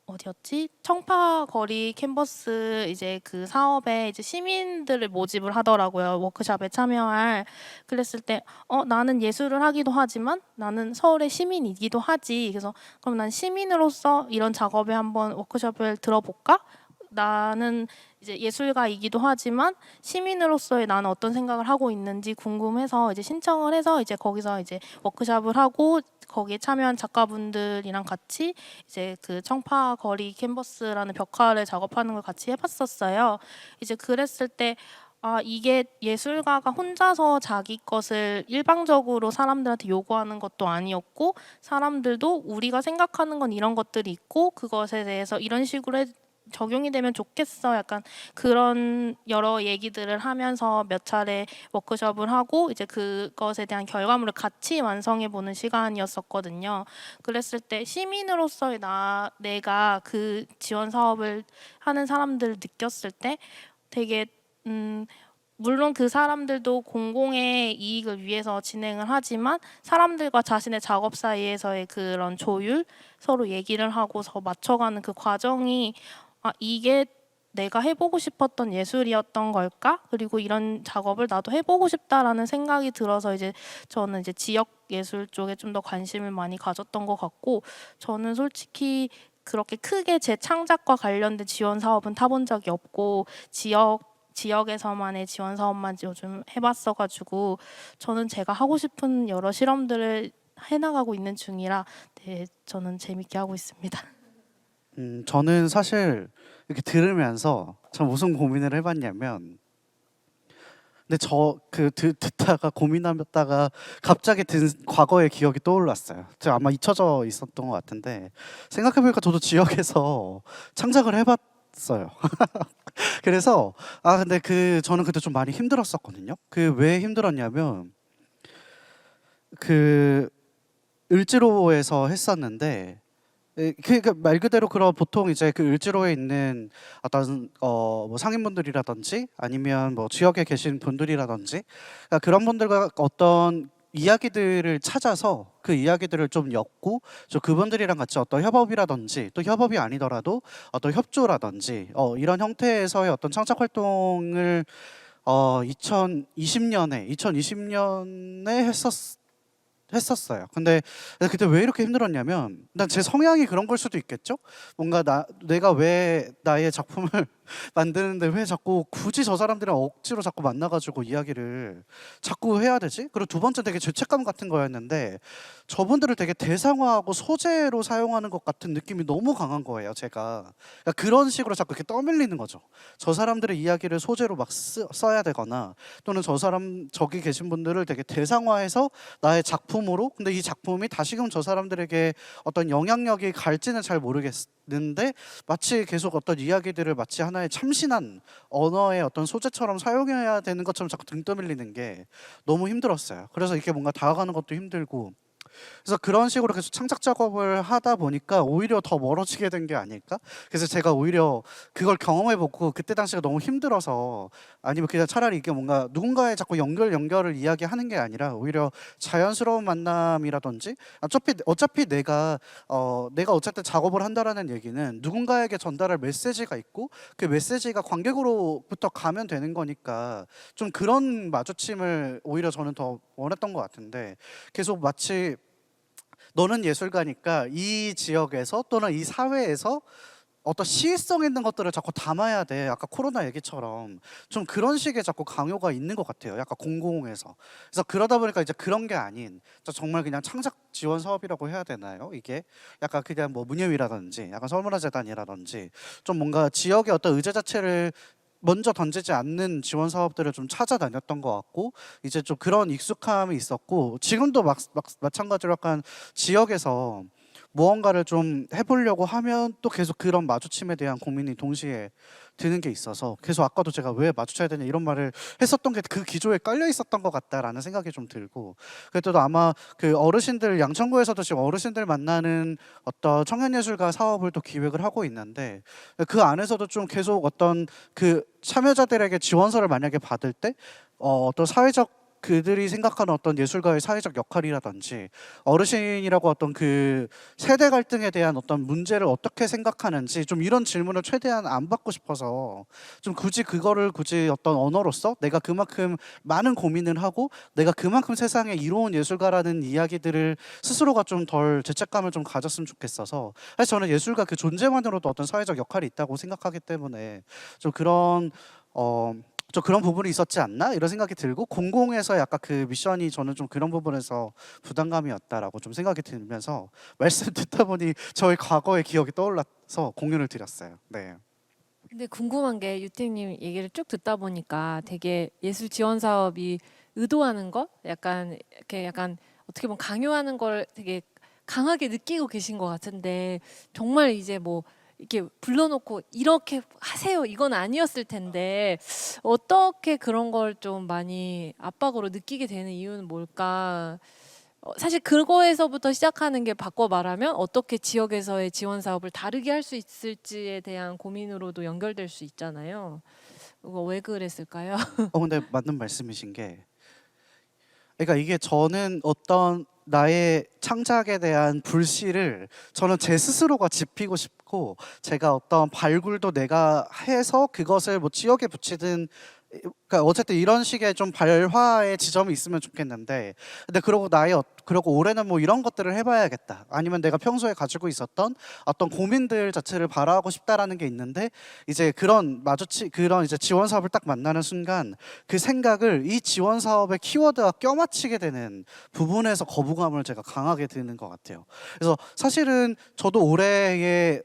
어디였지? 청파거리 캔버스 이제 그 사업에 이제 시민들을 모집을 하더라고요. 워크숍에 참여할. 그랬을 때 나는 예술을 하기도 하지만 나는 서울의 시민이기도 하지. 그래서 그럼 난 시민으로서 이런 작업에 한번 워크숍을 들어볼까? 나는 이제 예술가이기도 하지만 시민으로서의 나는 어떤 생각을 하고 있는지 궁금해서 이제 신청을 해서 이제 거기서 이제 워크숍을 하고 거기에 참여한 작가분들이랑 같이 이제 그 청파 거리 캔버스라는 벽화를 작업하는 걸 같이 해봤었어요. 이제 그랬을 때 이게 예술가가 혼자서 자기 것을 일방적으로 사람들한테 요구하는 것도 아니었고, 사람들도 우리가 생각하는 건 이런 것들이 있고 그것에 대해서 이런 식으로 적용이 되면 좋겠어, 약간 그런 여러 얘기들을 하면서 몇 차례 워크숍을 하고 이제 그것에 대한 결과물을 같이 완성해 보는 시간이었었거든요. 그랬을 때 시민으로서의 내가 그 지원 사업을 하는 사람들을 느꼈을 때 되게 물론 그 사람들도 공공의 이익을 위해서 진행을 하지만 사람들과 자신의 작업 사이에서의 그런 조율, 서로 얘기를 하고서 맞춰가는 그 과정이 이게 내가 해보고 싶었던 예술이었던 걸까? 그리고 이런 작업을 나도 해보고 싶다라는 생각이 들어서 이제 저는 이제 지역 예술 쪽에 좀 더 관심을 많이 가졌던 것 같고, 저는 솔직히 그렇게 크게 제 창작과 관련된 지원 사업은 타본 적이 없고 지역에서만의 지원 사업만 요즘 해봤어가지고 저는 제가 하고 싶은 여러 실험들을 해나가고 있는 중이라 네, 저는 재밌게 하고 있습니다. 저는 사실 이렇게 들으면서 참 무슨 고민을 해봤냐면, 근데 듣다가 고민하다가 갑자기 든 과거의 기억이 떠올랐어요. 제가 아마 잊혀져 있었던 것 같은데 생각해보니까 저도 지역에서 창작을 해봤어요. 그래서 근데 저는 그때 좀 많이 힘들었었거든요. 왜 힘들었냐면 을지로에서 했었는데 말 그대로 그런 보통 이제 을지로에 있는 어떤 뭐 상인분들이라든지 아니면 뭐 지역에 계신 분들이라든지, 그러니까 그런 분들과 어떤 이야기들을 찾아서 그 이야기들을 좀 엮고 그분들이랑 같이 어떤 협업이라든지 또 협업이 아니더라도 어떤 협조라든지 이런 형태에서의 어떤 창작 활동을 2020년에 했었어요. 근데 그때 왜 이렇게 힘들었냐면, 난 제 성향이 그런 걸 수도 있겠죠? 뭔가 내가 왜 나의 작품을 만드는데 왜 자꾸 굳이 저 사람들이랑 억지로 자꾸 만나가지고 이야기를 자꾸 해야 되지? 그리고 두 번째 되게 죄책감 같은 거였는데, 저분들을 되게 대상화하고 소재로 사용하는 것 같은 느낌이 너무 강한 거예요, 제가. 그러니까 그런 식으로 자꾸 이렇게 떠밀리는 거죠. 저 사람들의 이야기를 소재로 막 써야 되거나, 또는 저기 계신 분들을 되게 대상화해서 나의 작품으로, 근데 이 작품이 다시금 저 사람들에게 어떤 영향력이 갈지는 잘 모르겠는데 마치 계속 어떤 이야기들을 마치 하나의 참신한 언어의 어떤 소재처럼 사용해야 되는 것처럼 자꾸 등 떠밀리는 게 너무 힘들었어요. 그래서 이렇게 뭔가 다가가는 것도 힘들고, 그래서 그런 식으로 계속 창작 작업을 하다 보니까 오히려 더 멀어지게 된 게 아닐까? 그래서 제가 오히려 그걸 경험해보고 그때 당시가 너무 힘들어서, 아니면 그냥 차라리 이게 뭔가 누군가의 자꾸 연결을 이야기하는 게 아니라 오히려 자연스러운 만남이라든지, 어차피 내가 어쨌든 작업을 한다라는 얘기는 누군가에게 전달할 메시지가 있고 그 메시지가 관객으로부터 가면 되는 거니까 좀 그런 마주침을 오히려 저는 더 원했던 것 같은데, 계속 마치 너는 예술가니까 이 지역에서 또는 이 사회에서 어떤 시의성 있는 것들을 자꾸 담아야 돼. 아까 코로나 얘기처럼 좀 그런 식의 자꾸 강요가 있는 것 같아요. 약간 공공에서. 그래서 그러다 보니까 이제 그런 게 아닌 정말 그냥 창작 지원 사업이라고 해야 되나요? 이게 약간 그냥 뭐 문예위라든지 약간 서울문화재단이라든지 좀 뭔가 지역의 어떤 의제 자체를 먼저 던지지 않는 지원 사업들을 좀 찾아다녔던 것 같고, 이제 좀 그런 익숙함이 있었고, 지금도 마찬가지로 약간 지역에서 무언가를 좀 해보려고 하면 또 계속 그런 마주침에 대한 고민이 동시에 드는 게 있어서, 계속 아까도 제가 왜 마주쳐야 되냐 이런 말을 했었던 게 그 기조에 깔려 있었던 것 같다라는 생각이 좀 들고, 그래도 아마 그 어르신들, 양천구에서도 지금 어르신들 만나는 어떤 청년예술가 사업을 또 기획을 하고 있는데, 그 안에서도 좀 계속 어떤 그 참여자들에게 지원서를 만약에 받을 때 어떤 사회적 그들이 생각하는 어떤 예술가의 사회적 역할이라든지, 어르신이라고 어떤 그 세대 갈등에 대한 어떤 문제를 어떻게 생각하는지, 좀 이런 질문을 최대한 안 받고 싶어서 좀 굳이 어떤 언어로서 내가 그만큼 많은 고민을 하고 내가 그만큼 세상에 이로운 예술가라는 이야기들을 스스로가 좀 덜 죄책감을 좀 가졌으면 좋겠어서, 사실 저는 예술가 그 존재만으로도 어떤 사회적 역할이 있다고 생각하기 때문에 좀 그런 부분이 있었지 않나 이런 생각이 들고, 공공에서 약간 그 미션이 저는 좀 그런 부분에서 부담감이었다라고 좀 생각이 들면서 말씀 듣다 보니 저의 과거의 기억이 떠올라서 공유를 드렸어요. 네. 근데 궁금한 게 유택님 얘기를 쭉 듣다 보니까 되게 예술 지원 사업이 의도하는 것, 약간 이렇게 약간 어떻게 보면 강요하는 걸 되게 강하게 느끼고 계신 것 같은데 정말 이제 뭐 이렇게 불러놓고 이렇게 하세요 이건 아니었을 텐데 어떻게 그런 걸 좀 많이 압박으로 느끼게 되는 이유는 뭘까? 사실 그거에서부터 시작하는 게 바꿔 말하면 어떻게 지역에서의 지원 사업을 다르게 할 수 있을지에 대한 고민으로도 연결될 수 있잖아요. 그거 왜 그랬을까요? 근데 맞는 말씀이신 게, 그러니까 이게 저는 어떤 나의 창작에 대한 불씨를 저는 제 스스로가 지피고 싶고, 제가 어떤 발굴도 내가 해서 그것을 뭐 지역에 붙이든, 그러니까 어쨌든 이런 식의 좀 발화의 지점이 있으면 좋겠는데, 근데 그러고 올해는 뭐 이런 것들을 해봐야겠다, 아니면 내가 평소에 가지고 있었던 어떤 고민들 자체를 발화하고 싶다라는 게 있는데, 이제 그런 이제 지원 사업을 딱 만나는 순간 그 생각을 이 지원 사업의 키워드와 껴맞추게 되는 부분에서 거부감을 제가 강하게 드는 것 같아요. 그래서 사실은 저도 올해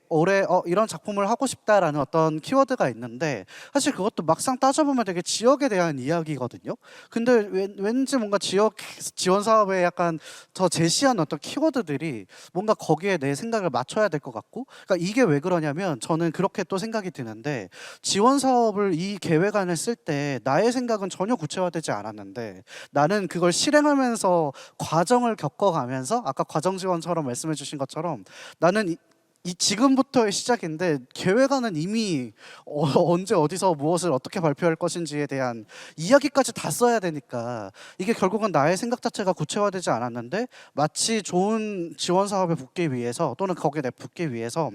이런 작품을 하고 싶다라는 어떤 키워드가 있는데, 사실 그것도 막상 따져보면 되게 지역에 대한 이야기거든요. 근데 왠지 뭔가 지역 지원 사업에 약간 더 제시한 어떤 키워드들이 뭔가 거기에 내 생각을 맞춰야 될 것 같고, 그러니까 이게 왜 그러냐면 저는 그렇게 또 생각이 드는데, 지원 사업을 이 계획안을 쓸 때 나의 생각은 전혀 구체화되지 않았는데, 나는 그걸 실행하면서 과정을 겪어가면서 아까 과정 지원처럼 말씀해 주신 것처럼 나는 이 지금부터의 시작인데 계획안은 이미 언제 어디서 무엇을 어떻게 발표할 것인지에 대한 이야기까지 다 써야 되니까, 이게 결국은 나의 생각 자체가 구체화되지 않았는데 마치 좋은 지원 사업에 붙기 위해서 또는 거기에 붙기 위해서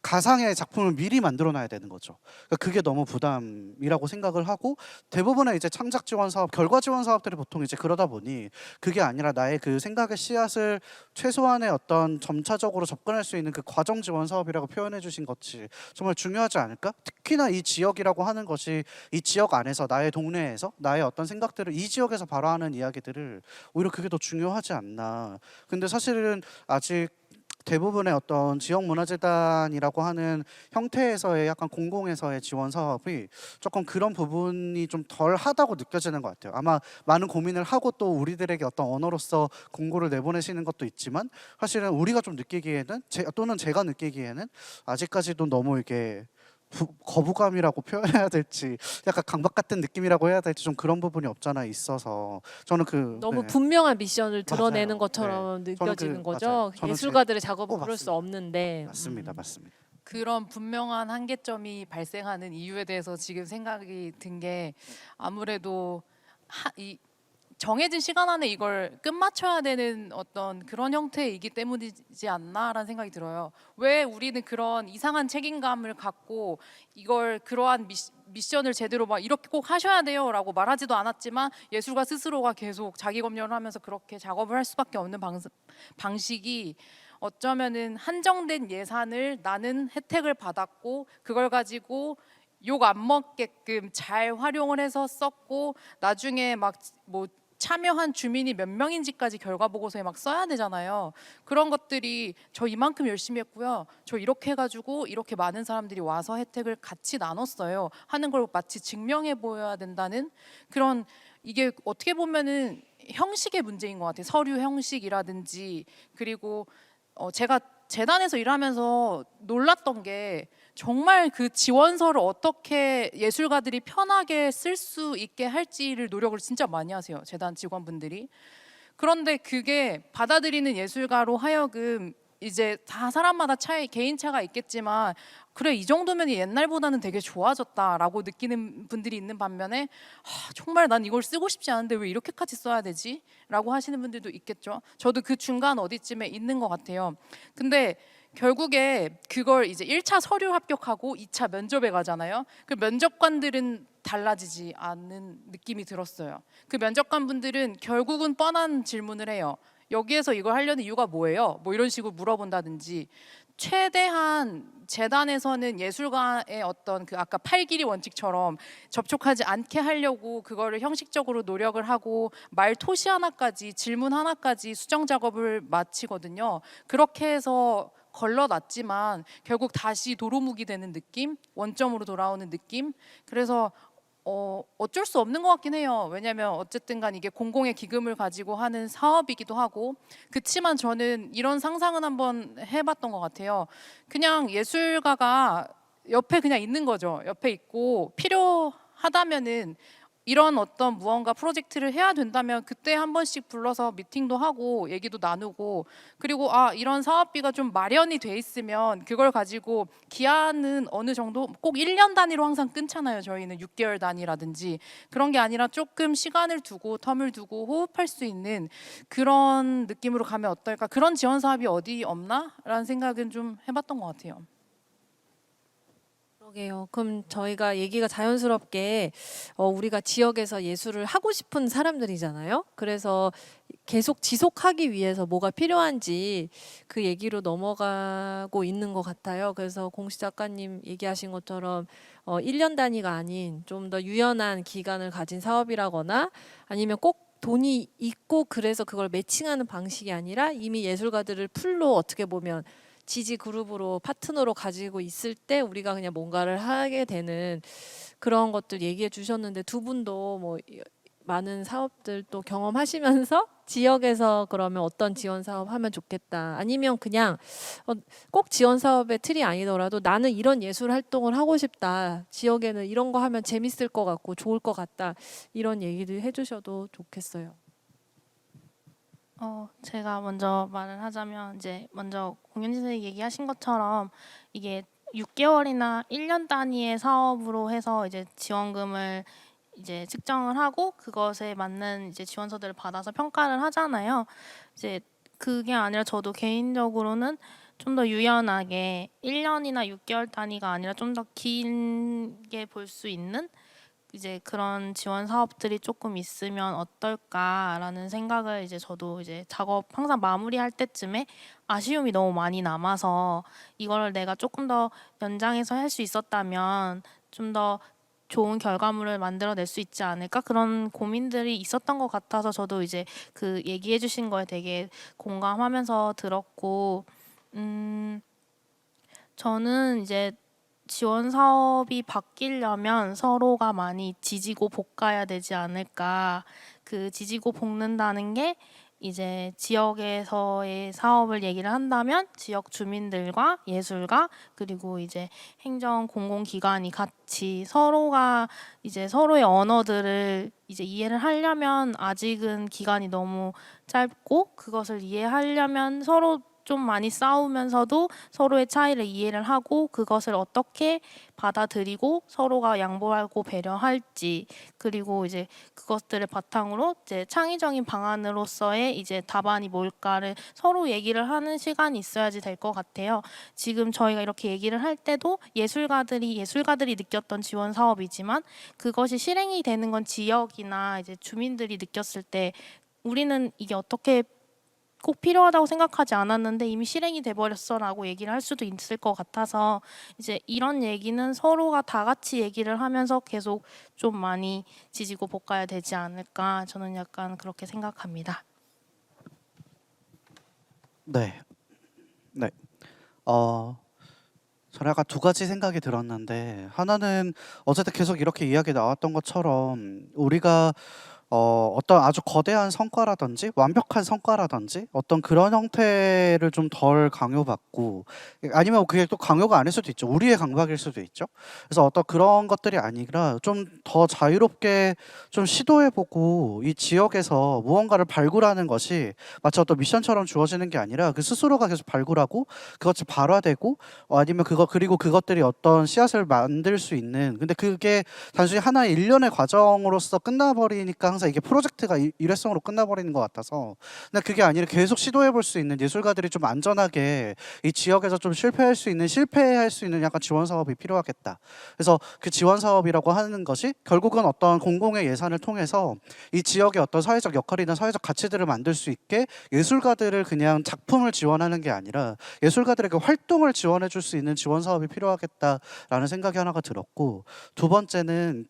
가상의 작품을 미리 만들어 놔야 되는 거죠. 그러니까 그게 너무 부담이라고 생각을 하고, 대부분의 이제 창작 지원 사업, 결과 지원 사업들이 보통 이제 그러다 보니 그게 아니라 나의 그 생각의 씨앗을 최소한의 어떤 점차적으로 접근할 수 있는 그 과정 지원 사업이라고 표현해 주신 것이 정말 중요하지 않을까? 특히나 이 지역이라고 하는 것이 이 지역 안에서 나의 동네에서 나의 어떤 생각들을 이 지역에서 발화하는 이야기들을 오히려 그게 더 중요하지 않나. 근데 사실은 아직 대부분의 어떤 지역문화재단이라고 하는 형태에서의 약간 공공에서의 지원 사업이 조금 그런 부분이 좀 덜하다고 느껴지는 것 같아요. 아마 많은 고민을 하고 또 우리들에게 어떤 언어로서 공고를 내보내시는 것도 있지만, 사실은 우리가 좀 느끼기에는 또는 제가 느끼기에는 아직까지도 너무 이게 거부감이라고 표현해야 될지, 약간 강박 같은 느낌이라고 해야 될지, 좀 그런 부분이 없잖아 있어서 저는 너무 네. 분명한 미션을 드러내는 맞아요. 것처럼 네. 저는 느껴지는 맞아요. 거죠. 저는 예술가들의 작업은 그럴 수 맞습니다. 없는데. 맞습니다, 맞습니다. 그런 분명한 한계점이 발생하는 이유에 대해서 지금 생각이 든 게, 아무래도 이 정해진 시간 안에 이걸 끝마쳐야 되는 어떤 그런 형태이기 때문이지 않나라는 생각이 들어요. 왜 우리는 그런 이상한 책임감을 갖고 이걸 그러한 미션을 제대로 막 이렇게 꼭 하셔야 돼요라고 말하지도 않았지만, 예술가 스스로가 계속 자기 검열을 하면서 그렇게 작업을 할 수밖에 없는 방식이, 어쩌면은 한정된 예산을 나는 혜택을 받았고 그걸 가지고 욕 안 먹게끔 잘 활용을 해서 썼고, 나중에 막 뭐 참여한 주민이 몇 명인지까지 결과 보고서에 막 써야 되잖아요. 그런 것들이 저 이만큼 열심히 했고요, 저 이렇게 해가지고 이렇게 많은 사람들이 와서 혜택을 같이 나눴어요 하는 걸 마치 증명해 보여야 된다는 그런, 이게 어떻게 보면은 형식의 문제인 것 같아요. 서류 형식이라든지. 그리고 제가 재단에서 일하면서 놀랐던 게, 정말 그 지원서를 어떻게 예술가들이 편하게 쓸 수 있게 할지를 노력을 진짜 많이 하세요, 재단 직원분들이. 그런데 그게 받아들이는 예술가로 하여금, 이제 다 사람마다 개인차가 있겠지만, 그래 이 정도면 옛날보다는 되게 좋아졌다라고 느끼는 분들이 있는 반면에, 정말 난 이걸 쓰고 싶지 않은데 왜 이렇게까지 써야 되지? 라고 하시는 분들도 있겠죠. 저도 그 중간 어디쯤에 있는 것 같아요. 근데 결국에 그걸 이제 1차 서류 합격하고 2차 면접에 가잖아요. 그 면접관들은 달라지지 않는 느낌이 들었어요. 그 면접관 분들은 결국은 뻔한 질문을 해요. 여기에서 이걸 하려는 이유가 뭐예요? 뭐 이런 식으로 물어본다든지 최대한 재단에서는 예술가의 어떤 그 아까 팔길이 원칙처럼 접촉하지 않게 하려고 그거를 형식적으로 노력을 하고 말 토시 하나까지 질문 하나까지 수정 작업을 마치거든요. 그렇게 해서 걸러놨지만 결국 다시 도루묵이 되는 느낌, 원점으로 돌아오는 느낌. 그래서 어쩔 수 없는 것 같긴 해요. 왜냐하면 어쨌든 간 이게 공공의 기금을 가지고 하는 사업이기도 하고. 그치만 저는 이런 상상은 한번 해봤던 것 같아요. 그냥 예술가가 옆에 그냥 있는 거죠. 옆에 있고 필요하다면은 이런 어떤 무언가 프로젝트를 해야 된다면 그때 한 번씩 불러서 미팅도 하고 얘기도 나누고, 그리고 이런 사업비가 좀 마련이 돼 있으면 그걸 가지고 기한은 어느 정도 꼭 1년 단위로 항상 끊잖아요. 저희는 6개월 단위라든지 그런 게 아니라 조금 시간을 두고 텀을 두고 호흡할 수 있는 그런 느낌으로 가면 어떨까? 그런 지원 사업이 어디 없나? 라는 생각은 좀 해봤던 것 같아요. 그러게요. 그럼 저희가 얘기가 자연스럽게 우리가 지역에서 예술을 하고 싶은 사람들이잖아요. 그래서 계속 지속하기 위해서 뭐가 필요한지 그 얘기로 넘어가고 있는 것 같아요. 그래서 공시 작가님 얘기하신 것처럼 1년 단위가 아닌 좀 더 유연한 기간을 가진 사업이라거나 아니면 꼭 돈이 있고 그래서 그걸 매칭하는 방식이 아니라 이미 예술가들을 풀로 어떻게 보면 지지 그룹으로 파트너로 가지고 있을 때 우리가 그냥 뭔가를 하게 되는 그런 것들 얘기해 주셨는데, 두 분도 뭐 많은 사업들 또 경험하시면서 지역에서 그러면 어떤 지원 사업 하면 좋겠다, 아니면 그냥 꼭 지원 사업의 틀이 아니더라도 나는 이런 예술 활동을 하고 싶다, 지역에는 이런 거 하면 재밌을 것 같고 좋을 것 같다, 이런 얘기를 해주셔도 좋겠어요. 제가 먼저 말을 하자면 이제 먼저 공연지 선생님이 얘기하신 것처럼 이게 6개월이나 1년 단위의 사업으로 해서 이제 지원금을 이제 측정을 하고 그것에 맞는 이제 지원서들을 받아서 평가를 하잖아요. 이제 그게 아니라 저도 개인적으로는 좀 더 유연하게 1년이나 6개월 단위가 아니라 좀 더 길게 볼 수 있는 이제 그런 지원 사업들이 조금 있으면 어떨까라는 생각을 이제 저도 이제 작업 항상 마무리할 때쯤에 아쉬움이 너무 많이 남아서 이거를 내가 조금 더 연장해서 할 수 있었다면 좀 더 좋은 결과물을 만들어낼 수 있지 않을까, 그런 고민들이 있었던 것 같아서 저도 이제 그 얘기해 주신 거에 되게 공감하면서 들었고, 저는 이제 지원 사업이 바뀌려면 서로가 많이 지지고 볶아야 되지 않을까. 그 지지고 볶는다는 게 이제 지역에서의 사업을 얘기를 한다면 지역 주민들과 예술가 그리고 이제 행정 공공기관이 같이 서로가 이제 서로의 언어들을 이제 이해를 하려면 아직은 기간이 너무 짧고, 그것을 이해하려면 서로 좀 많이 싸우면서도 서로의 차이를 이해를 하고 그것을 어떻게 받아들이고 서로가 양보하고 배려할지, 그리고 이제 그것들을 바탕으로 이제 창의적인 방안으로서의 이제 답안이 뭘까를 서로 얘기를 하는 시간이 있어야지 될 것 같아요. 지금 저희가 이렇게 얘기를 할 때도 예술가들이 느꼈던 지원 사업이지만 그것이 실행이 되는 건 지역이나 이제 주민들이 느꼈을 때 우리는 이게 어떻게 꼭 필요하다고 생각하지 않았는데 이미 실행이 돼버렸어라고 얘기를 할 수도 있을 것 같아서 이제 이런 얘기는 서로가 다 같이 얘기를 하면서 계속 좀 많이 지지고 볶아야 되지 않을까, 저는 약간 그렇게 생각합니다. 네. 저는 약간 두 가지 생각이 들었는데, 하나는 어쨌든 계속 이렇게 이야기 나왔던 것처럼 우리가 어떤 아주 거대한 성과라든지 완벽한 성과라든지 어떤 그런 형태를 좀 덜 강요받고, 아니면 그게 또 강요가 아닐 수도 있죠. 우리의 강박일 수도 있죠. 그래서 어떤 그런 것들이 아니라 좀 더 자유롭게 좀 시도해보고 이 지역에서 무언가를 발굴하는 것이 마치 어떤 미션처럼 주어지는 게 아니라 그 스스로가 계속 발굴하고 그것이 발화되고 아니면 그리고 그것들이 어떤 씨앗을 만들 수 있는, 근데 그게 단순히 하나의 일련의 과정으로서 끝나버리니까 항상 항상 이게 프로젝트가 일회성으로 끝나버리는 것 같아서, 근데 그게 아니라 계속 시도해볼 수 있는 예술가들이 좀 안전하게 이 지역에서 좀 실패할 수 있는 약간 지원 사업이 필요하겠다. 그래서 그 지원 사업이라고 하는 것이 결국은 어떤 공공의 예산을 통해서 이 지역의 어떤 사회적 역할이나 사회적 가치들을 만들 수 있게 예술가들을 그냥 작품을 지원하는 게 아니라 예술가들에게 활동을 지원해 줄 수 있는 지원 사업이 필요하겠다라는 생각이 하나가 들었고, 두 번째는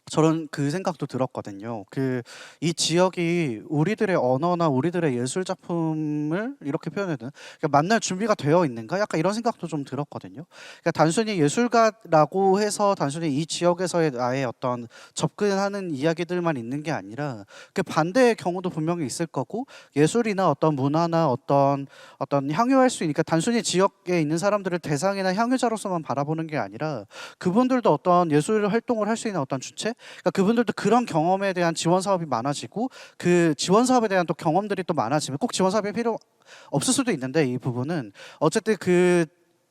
저는 그 생각도 들었거든요. 이 지역이 우리들의 언어나 우리들의 예술 작품을 이렇게 표현해야 되나? 그러니까 만날 준비가 되어 있는가? 약간 이런 생각도 좀 들었거든요. 그러니까 단순히 예술가라고 해서 단순히 이 지역에서의 나의 어떤 접근하는 이야기들만 있는 게 아니라 그 반대의 경우도 분명히 있을 거고, 예술이나 어떤 문화나 어떤 향유할 수 있으니까 단순히 지역에 있는 사람들을 대상이나 향유자로서만 바라보는 게 아니라 그분들도 어떤 예술 활동을 할 수 있는 어떤 주체, 그러니까 그분들도 그런 경험에 대한 지원 사업이 많아지고 그 지원 사업에 대한 또 경험들이 또 많아지면 꼭 지원 사업이 필요 없을 수도 있는데, 이 부분은 어쨌든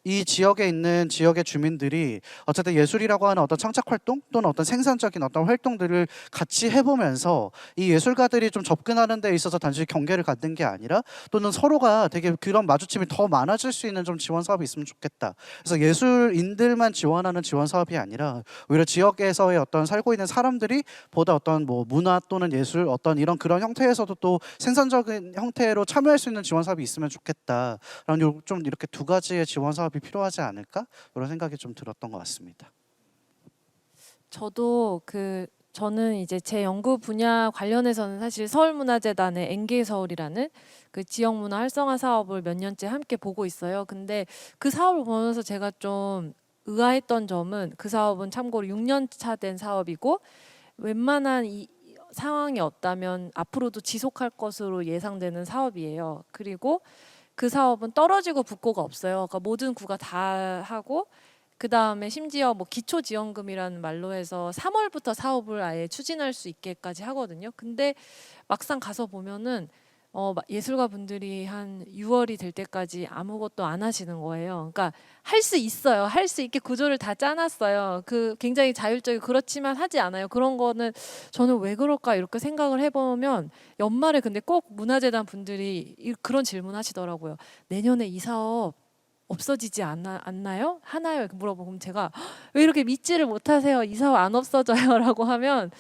이 지역에 있는 지역의 주민들이 어쨌든 예술이라고 하는 어떤 창작 활동 또는 어떤 생산적인 어떤 활동들을 같이 해보면서 이 예술가들이 좀 접근하는 데 있어서 단순히 경계를 갖는 게 아니라 또는 서로가 되게 그런 마주침이 더 많아질 수 있는 좀 지원 사업이 있으면 좋겠다. 그래서 예술인들만 지원하는 지원 사업이 아니라 오히려 지역에서의 어떤 살고 있는 사람들이 보다 어떤 뭐 문화 또는 예술 어떤 그런 형태에서도 또 생산적인 형태로 참여할 수 있는 지원 사업이 있으면 좋겠다라는 좀 이렇게 두 가지의 지원 사업이 필요하지 않을까? 이런 생각이 좀 들었던 것 같습니다. 저는 이제 제 연구 분야 관련해서는 사실 서울문화재단의 엥게서울이라는 그 지역문화 활성화 사업을 몇 년째 함께 보고 있어요. 근데 그 사업을 보면서 제가 좀 의아했던 점은, 그 사업은 참고로 6년 차 된 사업이고 웬만한 이 상황이 없다면 앞으로도 지속할 것으로 예상되는 사업이에요. 그리고 그 사업은 떨어지고 붙고가 없어요. 그러니까 모든 구가 다 하고, 그 다음에 심지어 뭐 기초지원금이라는 말로 해서 3월부터 사업을 아예 추진할 수 있게까지 하거든요. 근데 막상 가서 보면은 예술가 분들이 한 6월이 될 때까지 아무것도 안 하시는 거예요. 그러니까 할 수 있어요. 할 수 있게 구조를 다 짜놨어요. 굉장히 자율적이고 그렇지만 하지 않아요. 그런 거는 저는 왜 그럴까 이렇게 생각을 해보면, 연말에 근데 꼭 문화재단 분들이 그런 질문 하시더라고요. 내년에 이 사업 없어지지 않나요? 하나요? 이렇게 물어보고, 그럼 제가 왜 이렇게 믿지를 못하세요? 이 사업 안 없어져요? 라고 하면,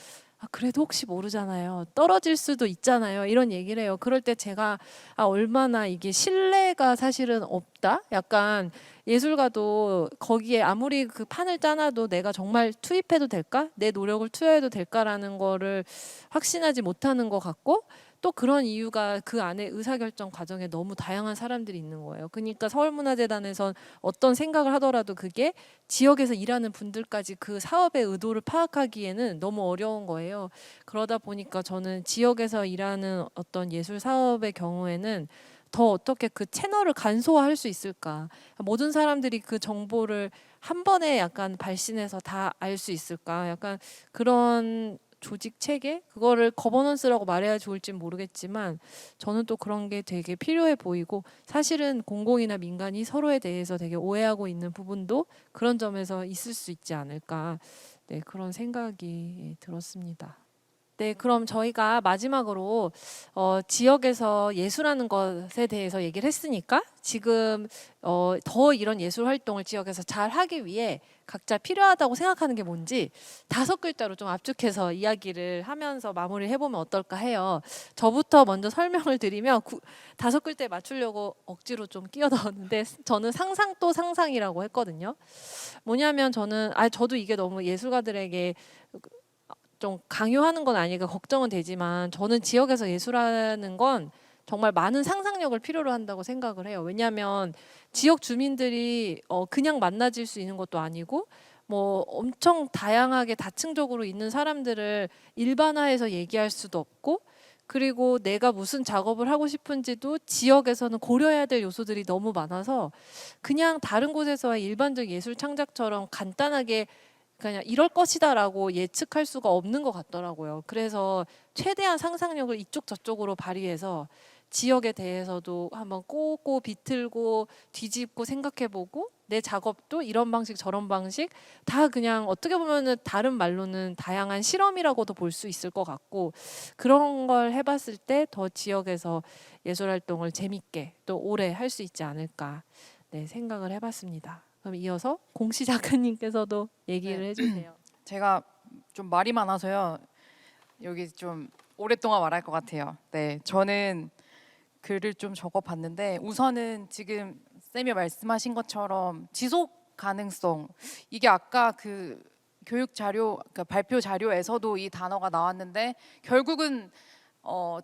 그래도 혹시 모르잖아요. 떨어질 수도 있잖아요. 이런 얘기를 해요. 그럴 때 제가 얼마나 이게 신뢰가 사실은 없다? 약간 예술가도 거기에 아무리 그 판을 짜놔도 내가 정말 투입해도 될까? 내 노력을 투여해도 될까라는 거를 확신하지 못하는 것 같고, 또 그런 이유가 그 안에 의사결정 과정에 너무 다양한 사람들이 있는 거예요. 그러니까 서울문화재단에선 어떤 생각을 하더라도 그게 지역에서 일하는 분들까지 그 사업의 의도를 파악하기에는 너무 어려운 거예요. 그러다 보니까 저는 지역에서 일하는 어떤 예술 사업의 경우에는 더 어떻게 그 채널을 간소화할 수 있을까? 모든 사람들이 그 정보를 한 번에 약간 발신해서 다 알 수 있을까? 약간 그런 조직 체계? 그거를 거버넌스라고 말해야 좋을진 모르겠지만 저는 또 그런 게 되게 필요해 보이고, 사실은 공공이나 민간이 서로에 대해서 되게 오해하고 있는 부분도 그런 점에서 있을 수 있지 않을까. 네, 그런 생각이 들었습니다. 네, 그럼 저희가 마지막으로 지역에서 예술하는 것에 대해서 얘기를 했으니까 지금 더 이런 예술 활동을 지역에서 잘 하기 위해 각자 필요하다고 생각하는 게 뭔지 5글자로 좀 압축해서 이야기를 하면서 마무리를 해보면 어떨까 해요. 저부터 먼저 설명을 드리면 5글자에 맞추려고 억지로 좀 끼워 넣었는데, 저는 상상 또 상상이라고 했거든요. 뭐냐면 저도 이게 너무 예술가들에게 좀 강요하는 건 아니니까 걱정은 되지만, 저는 지역에서 예술하는 건 정말 많은 상상력을 필요로 한다고 생각을 해요. 왜냐하면 지역 주민들이 그냥 만나질 수 있는 것도 아니고, 뭐 엄청 다양하게 다층적으로 있는 사람들을 일반화해서 얘기할 수도 없고, 그리고 내가 무슨 작업을 하고 싶은지도 지역에서는 고려해야 될 요소들이 너무 많아서 그냥 다른 곳에서의 일반적 예술 창작처럼 간단하게 그냥 이럴 것이다라고 예측할 수가 없는 것 같더라고요. 그래서 최대한 상상력을 이쪽 저쪽으로 발휘해서 지역에 대해서도 한번 꼬고 비틀고 뒤집고 생각해보고, 내 작업도 이런 방식 저런 방식 다 그냥 어떻게 보면은 다른 말로는 다양한 실험이라고도 볼 수 있을 것 같고, 그런 걸 해봤을 때 더 지역에서 예술 활동을 재밌게 또 오래 할 수 있지 않을까, 네, 생각을 해봤습니다. 그럼 이어서 공시 작가님께서도 얘기를 네. 해주세요. 제가 좀 말이 많아서요. 여기 좀 오랫동안 말할 것 같아요. 네, 저는 글을 좀 적어봤는데 우선은 지금 쌤이 말씀하신 것처럼 지속 가능성, 이게 아까 그 교육 자료, 그러니까 발표 자료에서도 이 단어가 나왔는데 결국은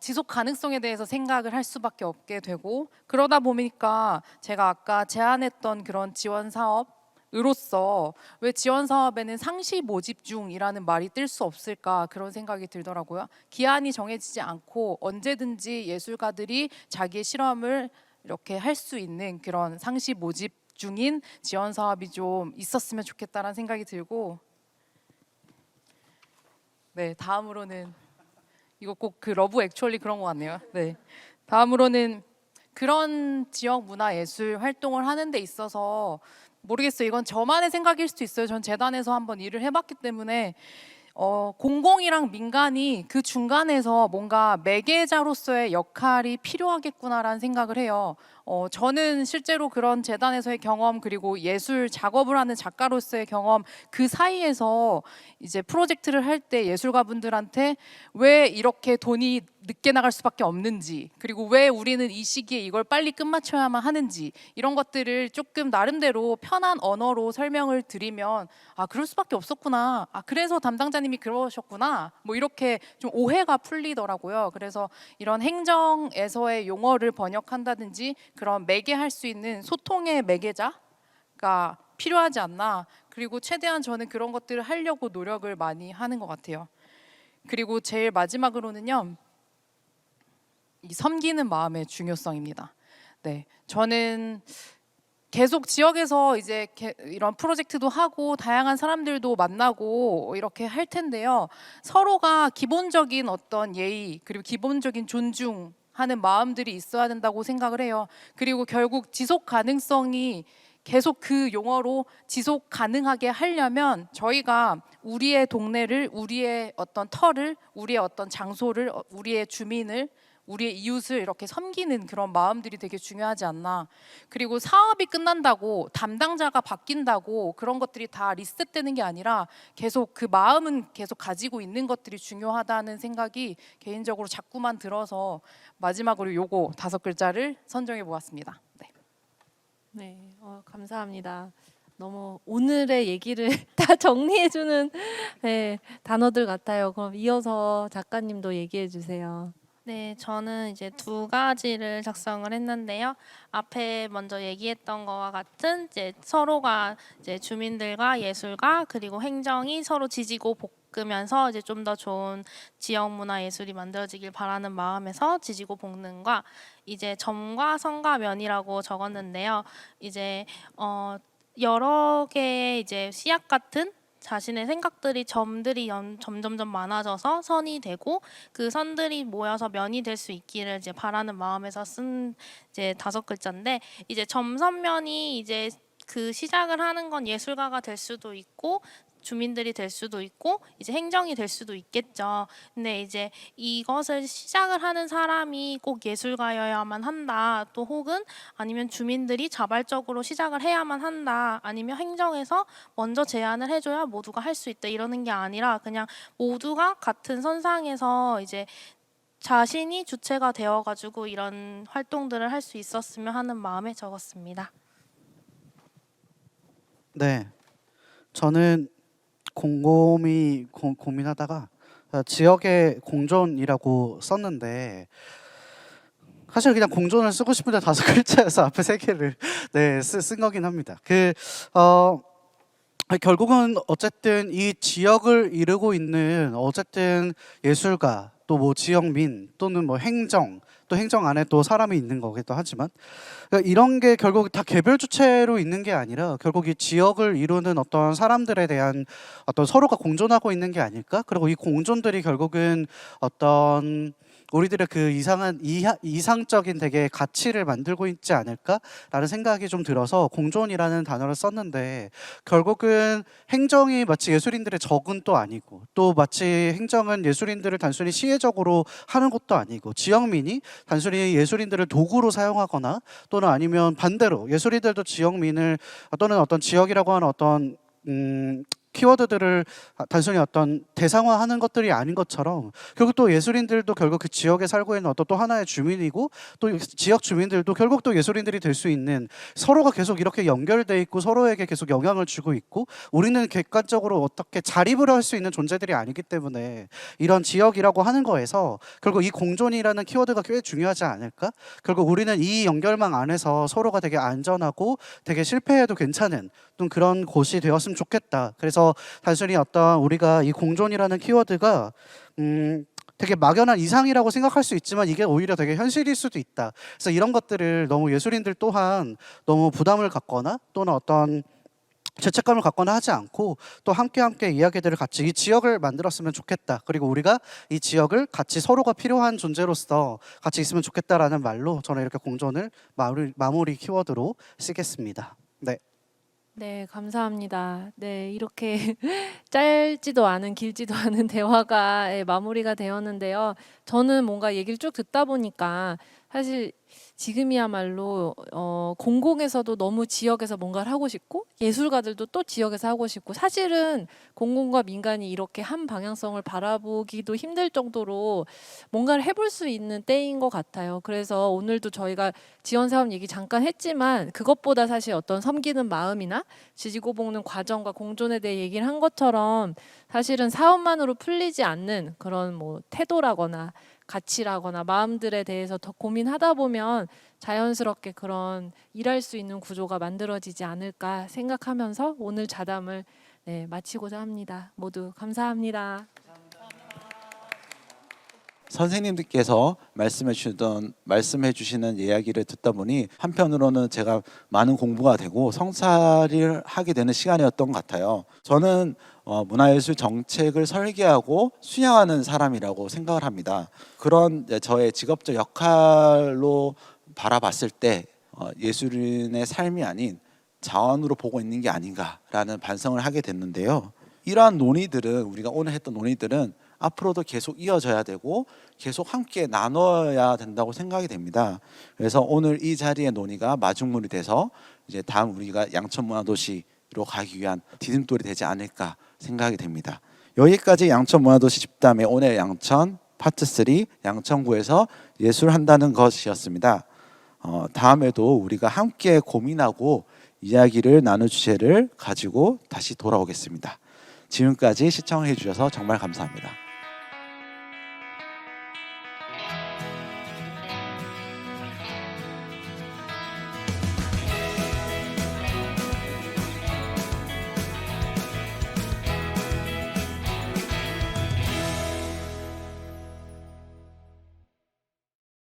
지속 가능성에 대해서 생각을 할 수밖에 없게 되고, 그러다 보니까 제가 아까 제안했던 그런 지원 사업으로서 왜 지원 사업에는 상시 모집 중이라는 말이 뜰 수 없을까, 그런 생각이 들더라고요. 기한이 정해지지 않고 언제든지 예술가들이 자기의 실험을 이렇게 할 수 있는 그런 상시 모집 중인 지원 사업이 좀 있었으면 좋겠다라는 생각이 들고, 네, 다음으로는 이거 꼭 그 러브 액츄얼리 그런 것 같네요. 네, 다음으로는 그런 지역 문화 예술 활동을 하는 데 있어서 모르겠어요. 이건 저만의 생각일 수도 있어요. 전 재단에서 한번 일을 해봤기 때문에 공공이랑 민간이 그 중간에서 뭔가 매개자로서의 역할이 필요하겠구나라는 생각을 해요. 저는 실제로 그런 재단에서의 경험, 그리고 예술 작업을 하는 작가로서의 경험, 그 사이에서 이제 프로젝트를 할 때 예술가분들한테 왜 이렇게 돈이 늦게 나갈 수밖에 없는지, 그리고 왜 우리는 이 시기에 이걸 빨리 끝마쳐야만 하는지, 이런 것들을 조금 나름대로 편한 언어로 설명을 드리면 아, 그럴 수밖에 없었구나, 아, 그래서 담당자님이 그러셨구나, 뭐 이렇게 좀 오해가 풀리더라고요. 그래서 이런 행정에서의 용어를 번역한다든지 그런 매개할 수 있는 소통의 매개자가 필요하지 않나. 그리고 최대한 저는 그런 것들을 하려고 노력을 많이 하는 것 같아요. 그리고 제일 마지막으로는요, 이 섬기는 마음의 중요성입니다. 네, 저는 계속 지역에서 이제 이런 프로젝트도 하고 다양한 사람들도 만나고 이렇게 할 텐데요. 서로가 기본적인 어떤 예의, 그리고 기본적인 존중하는 마음들이 있어야 된다고 생각을 해요. 그리고 결국 지속 가능성이 계속 그 용어로 지속 가능하게 하려면 저희가 우리의 동네를, 우리의 어떤 터를, 우리의 어떤 장소를, 우리의 주민을, 우리의 이웃을 이렇게 섬기는 그런 마음들이 되게 중요하지 않나. 그리고 사업이 끝난다고, 담당자가 바뀐다고 그런 것들이 다 리셋되는 게 아니라 계속 그 마음은 계속 가지고 있는 것들이 중요하다는 생각이 개인적으로 자꾸만 들어서 마지막으로 요거 5글자를 선정해 보았습니다. 네. 네, 감사합니다. 너무 오늘의 얘기를 다 정리해주는, 네, 단어들 같아요. 그럼 이어서 작가님도 얘기해 주세요. 네, 저는 이제 2가지를 작성을 했는데요. 앞에 먼저 얘기했던 거와 같은 이제 서로가 이제 주민들과 예술가 그리고 행정이 서로 지지고 볶으면서 이제 좀 더 좋은 지역 문화 예술이 만들어지길 바라는 마음에서 지지고 볶는과, 이제 점과 선과 면이라고 적었는데요. 이제 여러 개의 이제 씨앗 같은 자신의 생각들이, 점들이 점점점 많아져서 선이 되고 그 선들이 모여서 면이 될 수 있기를 이제 바라는 마음에서 쓴 이제 5글자인데, 이제 점선면이 이제 그 시작을 하는 건 예술가가 될 수도 있고 주민들이 될 수도 있고 이제 행정이 될 수도 있겠죠. 근데 이제 이것을 시작을 하는 사람이 꼭 예술가여야만 한다, 또 혹은 아니면 주민들이 자발적으로 시작을 해야만 한다, 아니면 행정에서 먼저 제안을 해줘야 모두가 할 수 있다, 이러는 게 아니라 그냥 모두가 같은 선상에서 이제 자신이 주체가 되어가지고 이런 활동들을 할 수 있었으면 하는 마음에 적었습니다. 네, 저는 곰곰이 고민하다가 지역의 공존이라고 썼는데 사실 그냥 공존을 쓰고 싶은데 5글자여서 앞에 3개를 네, 쓴 거긴 합니다. 결국은 어쨌든 이 지역을 이루고 있는 어쨌든 예술가, 또 뭐 지역민, 또는 뭐 행정, 또 행정 안에 또 사람이 있는 거기도 하지만, 그러니까 이런 게 결국 다 개별 주체로 있는 게 아니라 결국 이 지역을 이루는 어떤 사람들에 대한 어떤 서로가 공존하고 있는 게 아닐까? 그리고 이 공존들이 결국은 어떤 우리들의 그 이상적인 되게 가치를 만들고 있지 않을까라는 생각이 좀 들어서 공존이라는 단어를 썼는데, 결국은 행정이 마치 예술인들의 적은 또 아니고, 또 마치 행정은 예술인들을 단순히 시혜적으로 하는 것도 아니고, 지역민이 단순히 예술인들을 도구로 사용하거나, 또는 아니면 반대로 예술인들도 지역민을 또는 어떤 지역이라고 하는 어떤 키워드들을 단순히 어떤 대상화하는 것들이 아닌 것처럼, 결국 또 예술인들도 결국 그 지역에 살고 있는 어떤 또 하나의 주민이고, 또 지역 주민들도 결국 또 예술인들이 될 수 있는, 서로가 계속 이렇게 연결돼 있고 서로에게 계속 영향을 주고 있고, 우리는 객관적으로 어떻게 자립을 할 수 있는 존재들이 아니기 때문에 이런 지역이라고 하는 거에서 결국 이 공존이라는 키워드가 꽤 중요하지 않을까? 결국 우리는 이 연결망 안에서 서로가 되게 안전하고 되게 실패해도 괜찮은 좀 그런 곳이 되었으면 좋겠다. 그래서 단순히 어떤 우리가 이 공존이라는 키워드가 되게 막연한 이상이라고 생각할 수 있지만, 이게 오히려 되게 현실일 수도 있다. 그래서 이런 것들을 너무 예술인들 또한 너무 부담을 갖거나 또는 어떤 죄책감을 갖거나 하지 않고, 또 함께 이야기들을 같이 이 지역을 만들었으면 좋겠다. 그리고 우리가 이 지역을 같이 서로가 필요한 존재로서 같이 있으면 좋겠다라는 말로 저는 이렇게 공존을 마무리 키워드로 쓰겠습니다. 네. 네, 감사합니다. 네, 이렇게 짧지도 않은 길지도 않은 대화가 마무리가 되었는데요. 저는 뭔가 얘기를 쭉 듣다 보니까 사실 지금이야말로 공공에서도 너무 지역에서 뭔가를 하고 싶고, 예술가들도 또 지역에서 하고 싶고, 사실은 공공과 민간이 이렇게 한 방향성을 바라보기도 힘들 정도로 뭔가를 해볼 수 있는 때인 것 같아요. 그래서 오늘도 저희가 지원 사업 얘기 잠깐 했지만, 그것보다 사실 어떤 섬기는 마음이나 지지고 볶는 과정과 공존에 대해 얘기를 한 것처럼, 사실은 사업만으로 풀리지 않는 그런 뭐 태도라거나 가치라거나 마음들에 대해서 더 고민하다 보면 자연스럽게 그런 일할 수 있는 구조가 만들어지지 않을까 생각하면서 오늘 자담을 마치고자 합니다. 모두 감사합니다. 선생님들께서 말씀해 주시는 이야기를 듣다 보니 한편으로는 제가 많은 공부가 되고 성찰을 하게 되는 시간이었던 것 같아요. 저는 문화예술 정책을 설계하고 수행하는 사람이라고 생각을 합니다. 그런 저의 직업적 역할로 바라봤을 때 예술인의 삶이 아닌 자원으로 보고 있는 게 아닌가라는 반성을 하게 됐는데요. 이러한 논의들은, 우리가 오늘 했던 논의들은 앞으로도 계속 이어져야 되고 계속 함께 나눠야 된다고 생각이 됩니다. 그래서 오늘 이 자리의 논의가 마중물이 돼서 이제 다음 우리가 양천문화도시로 가기 위한 디딤돌이 되지 않을까 생각이 됩니다. 여기까지 양천문화도시 집담의 오늘 양천 파트 3 양천구에서 예술한다는 것이었습니다. 다음에도 우리가 함께 고민하고 이야기를 나눌 주제를 가지고 다시 돌아오겠습니다. 지금까지 시청해 주셔서 정말 감사합니다.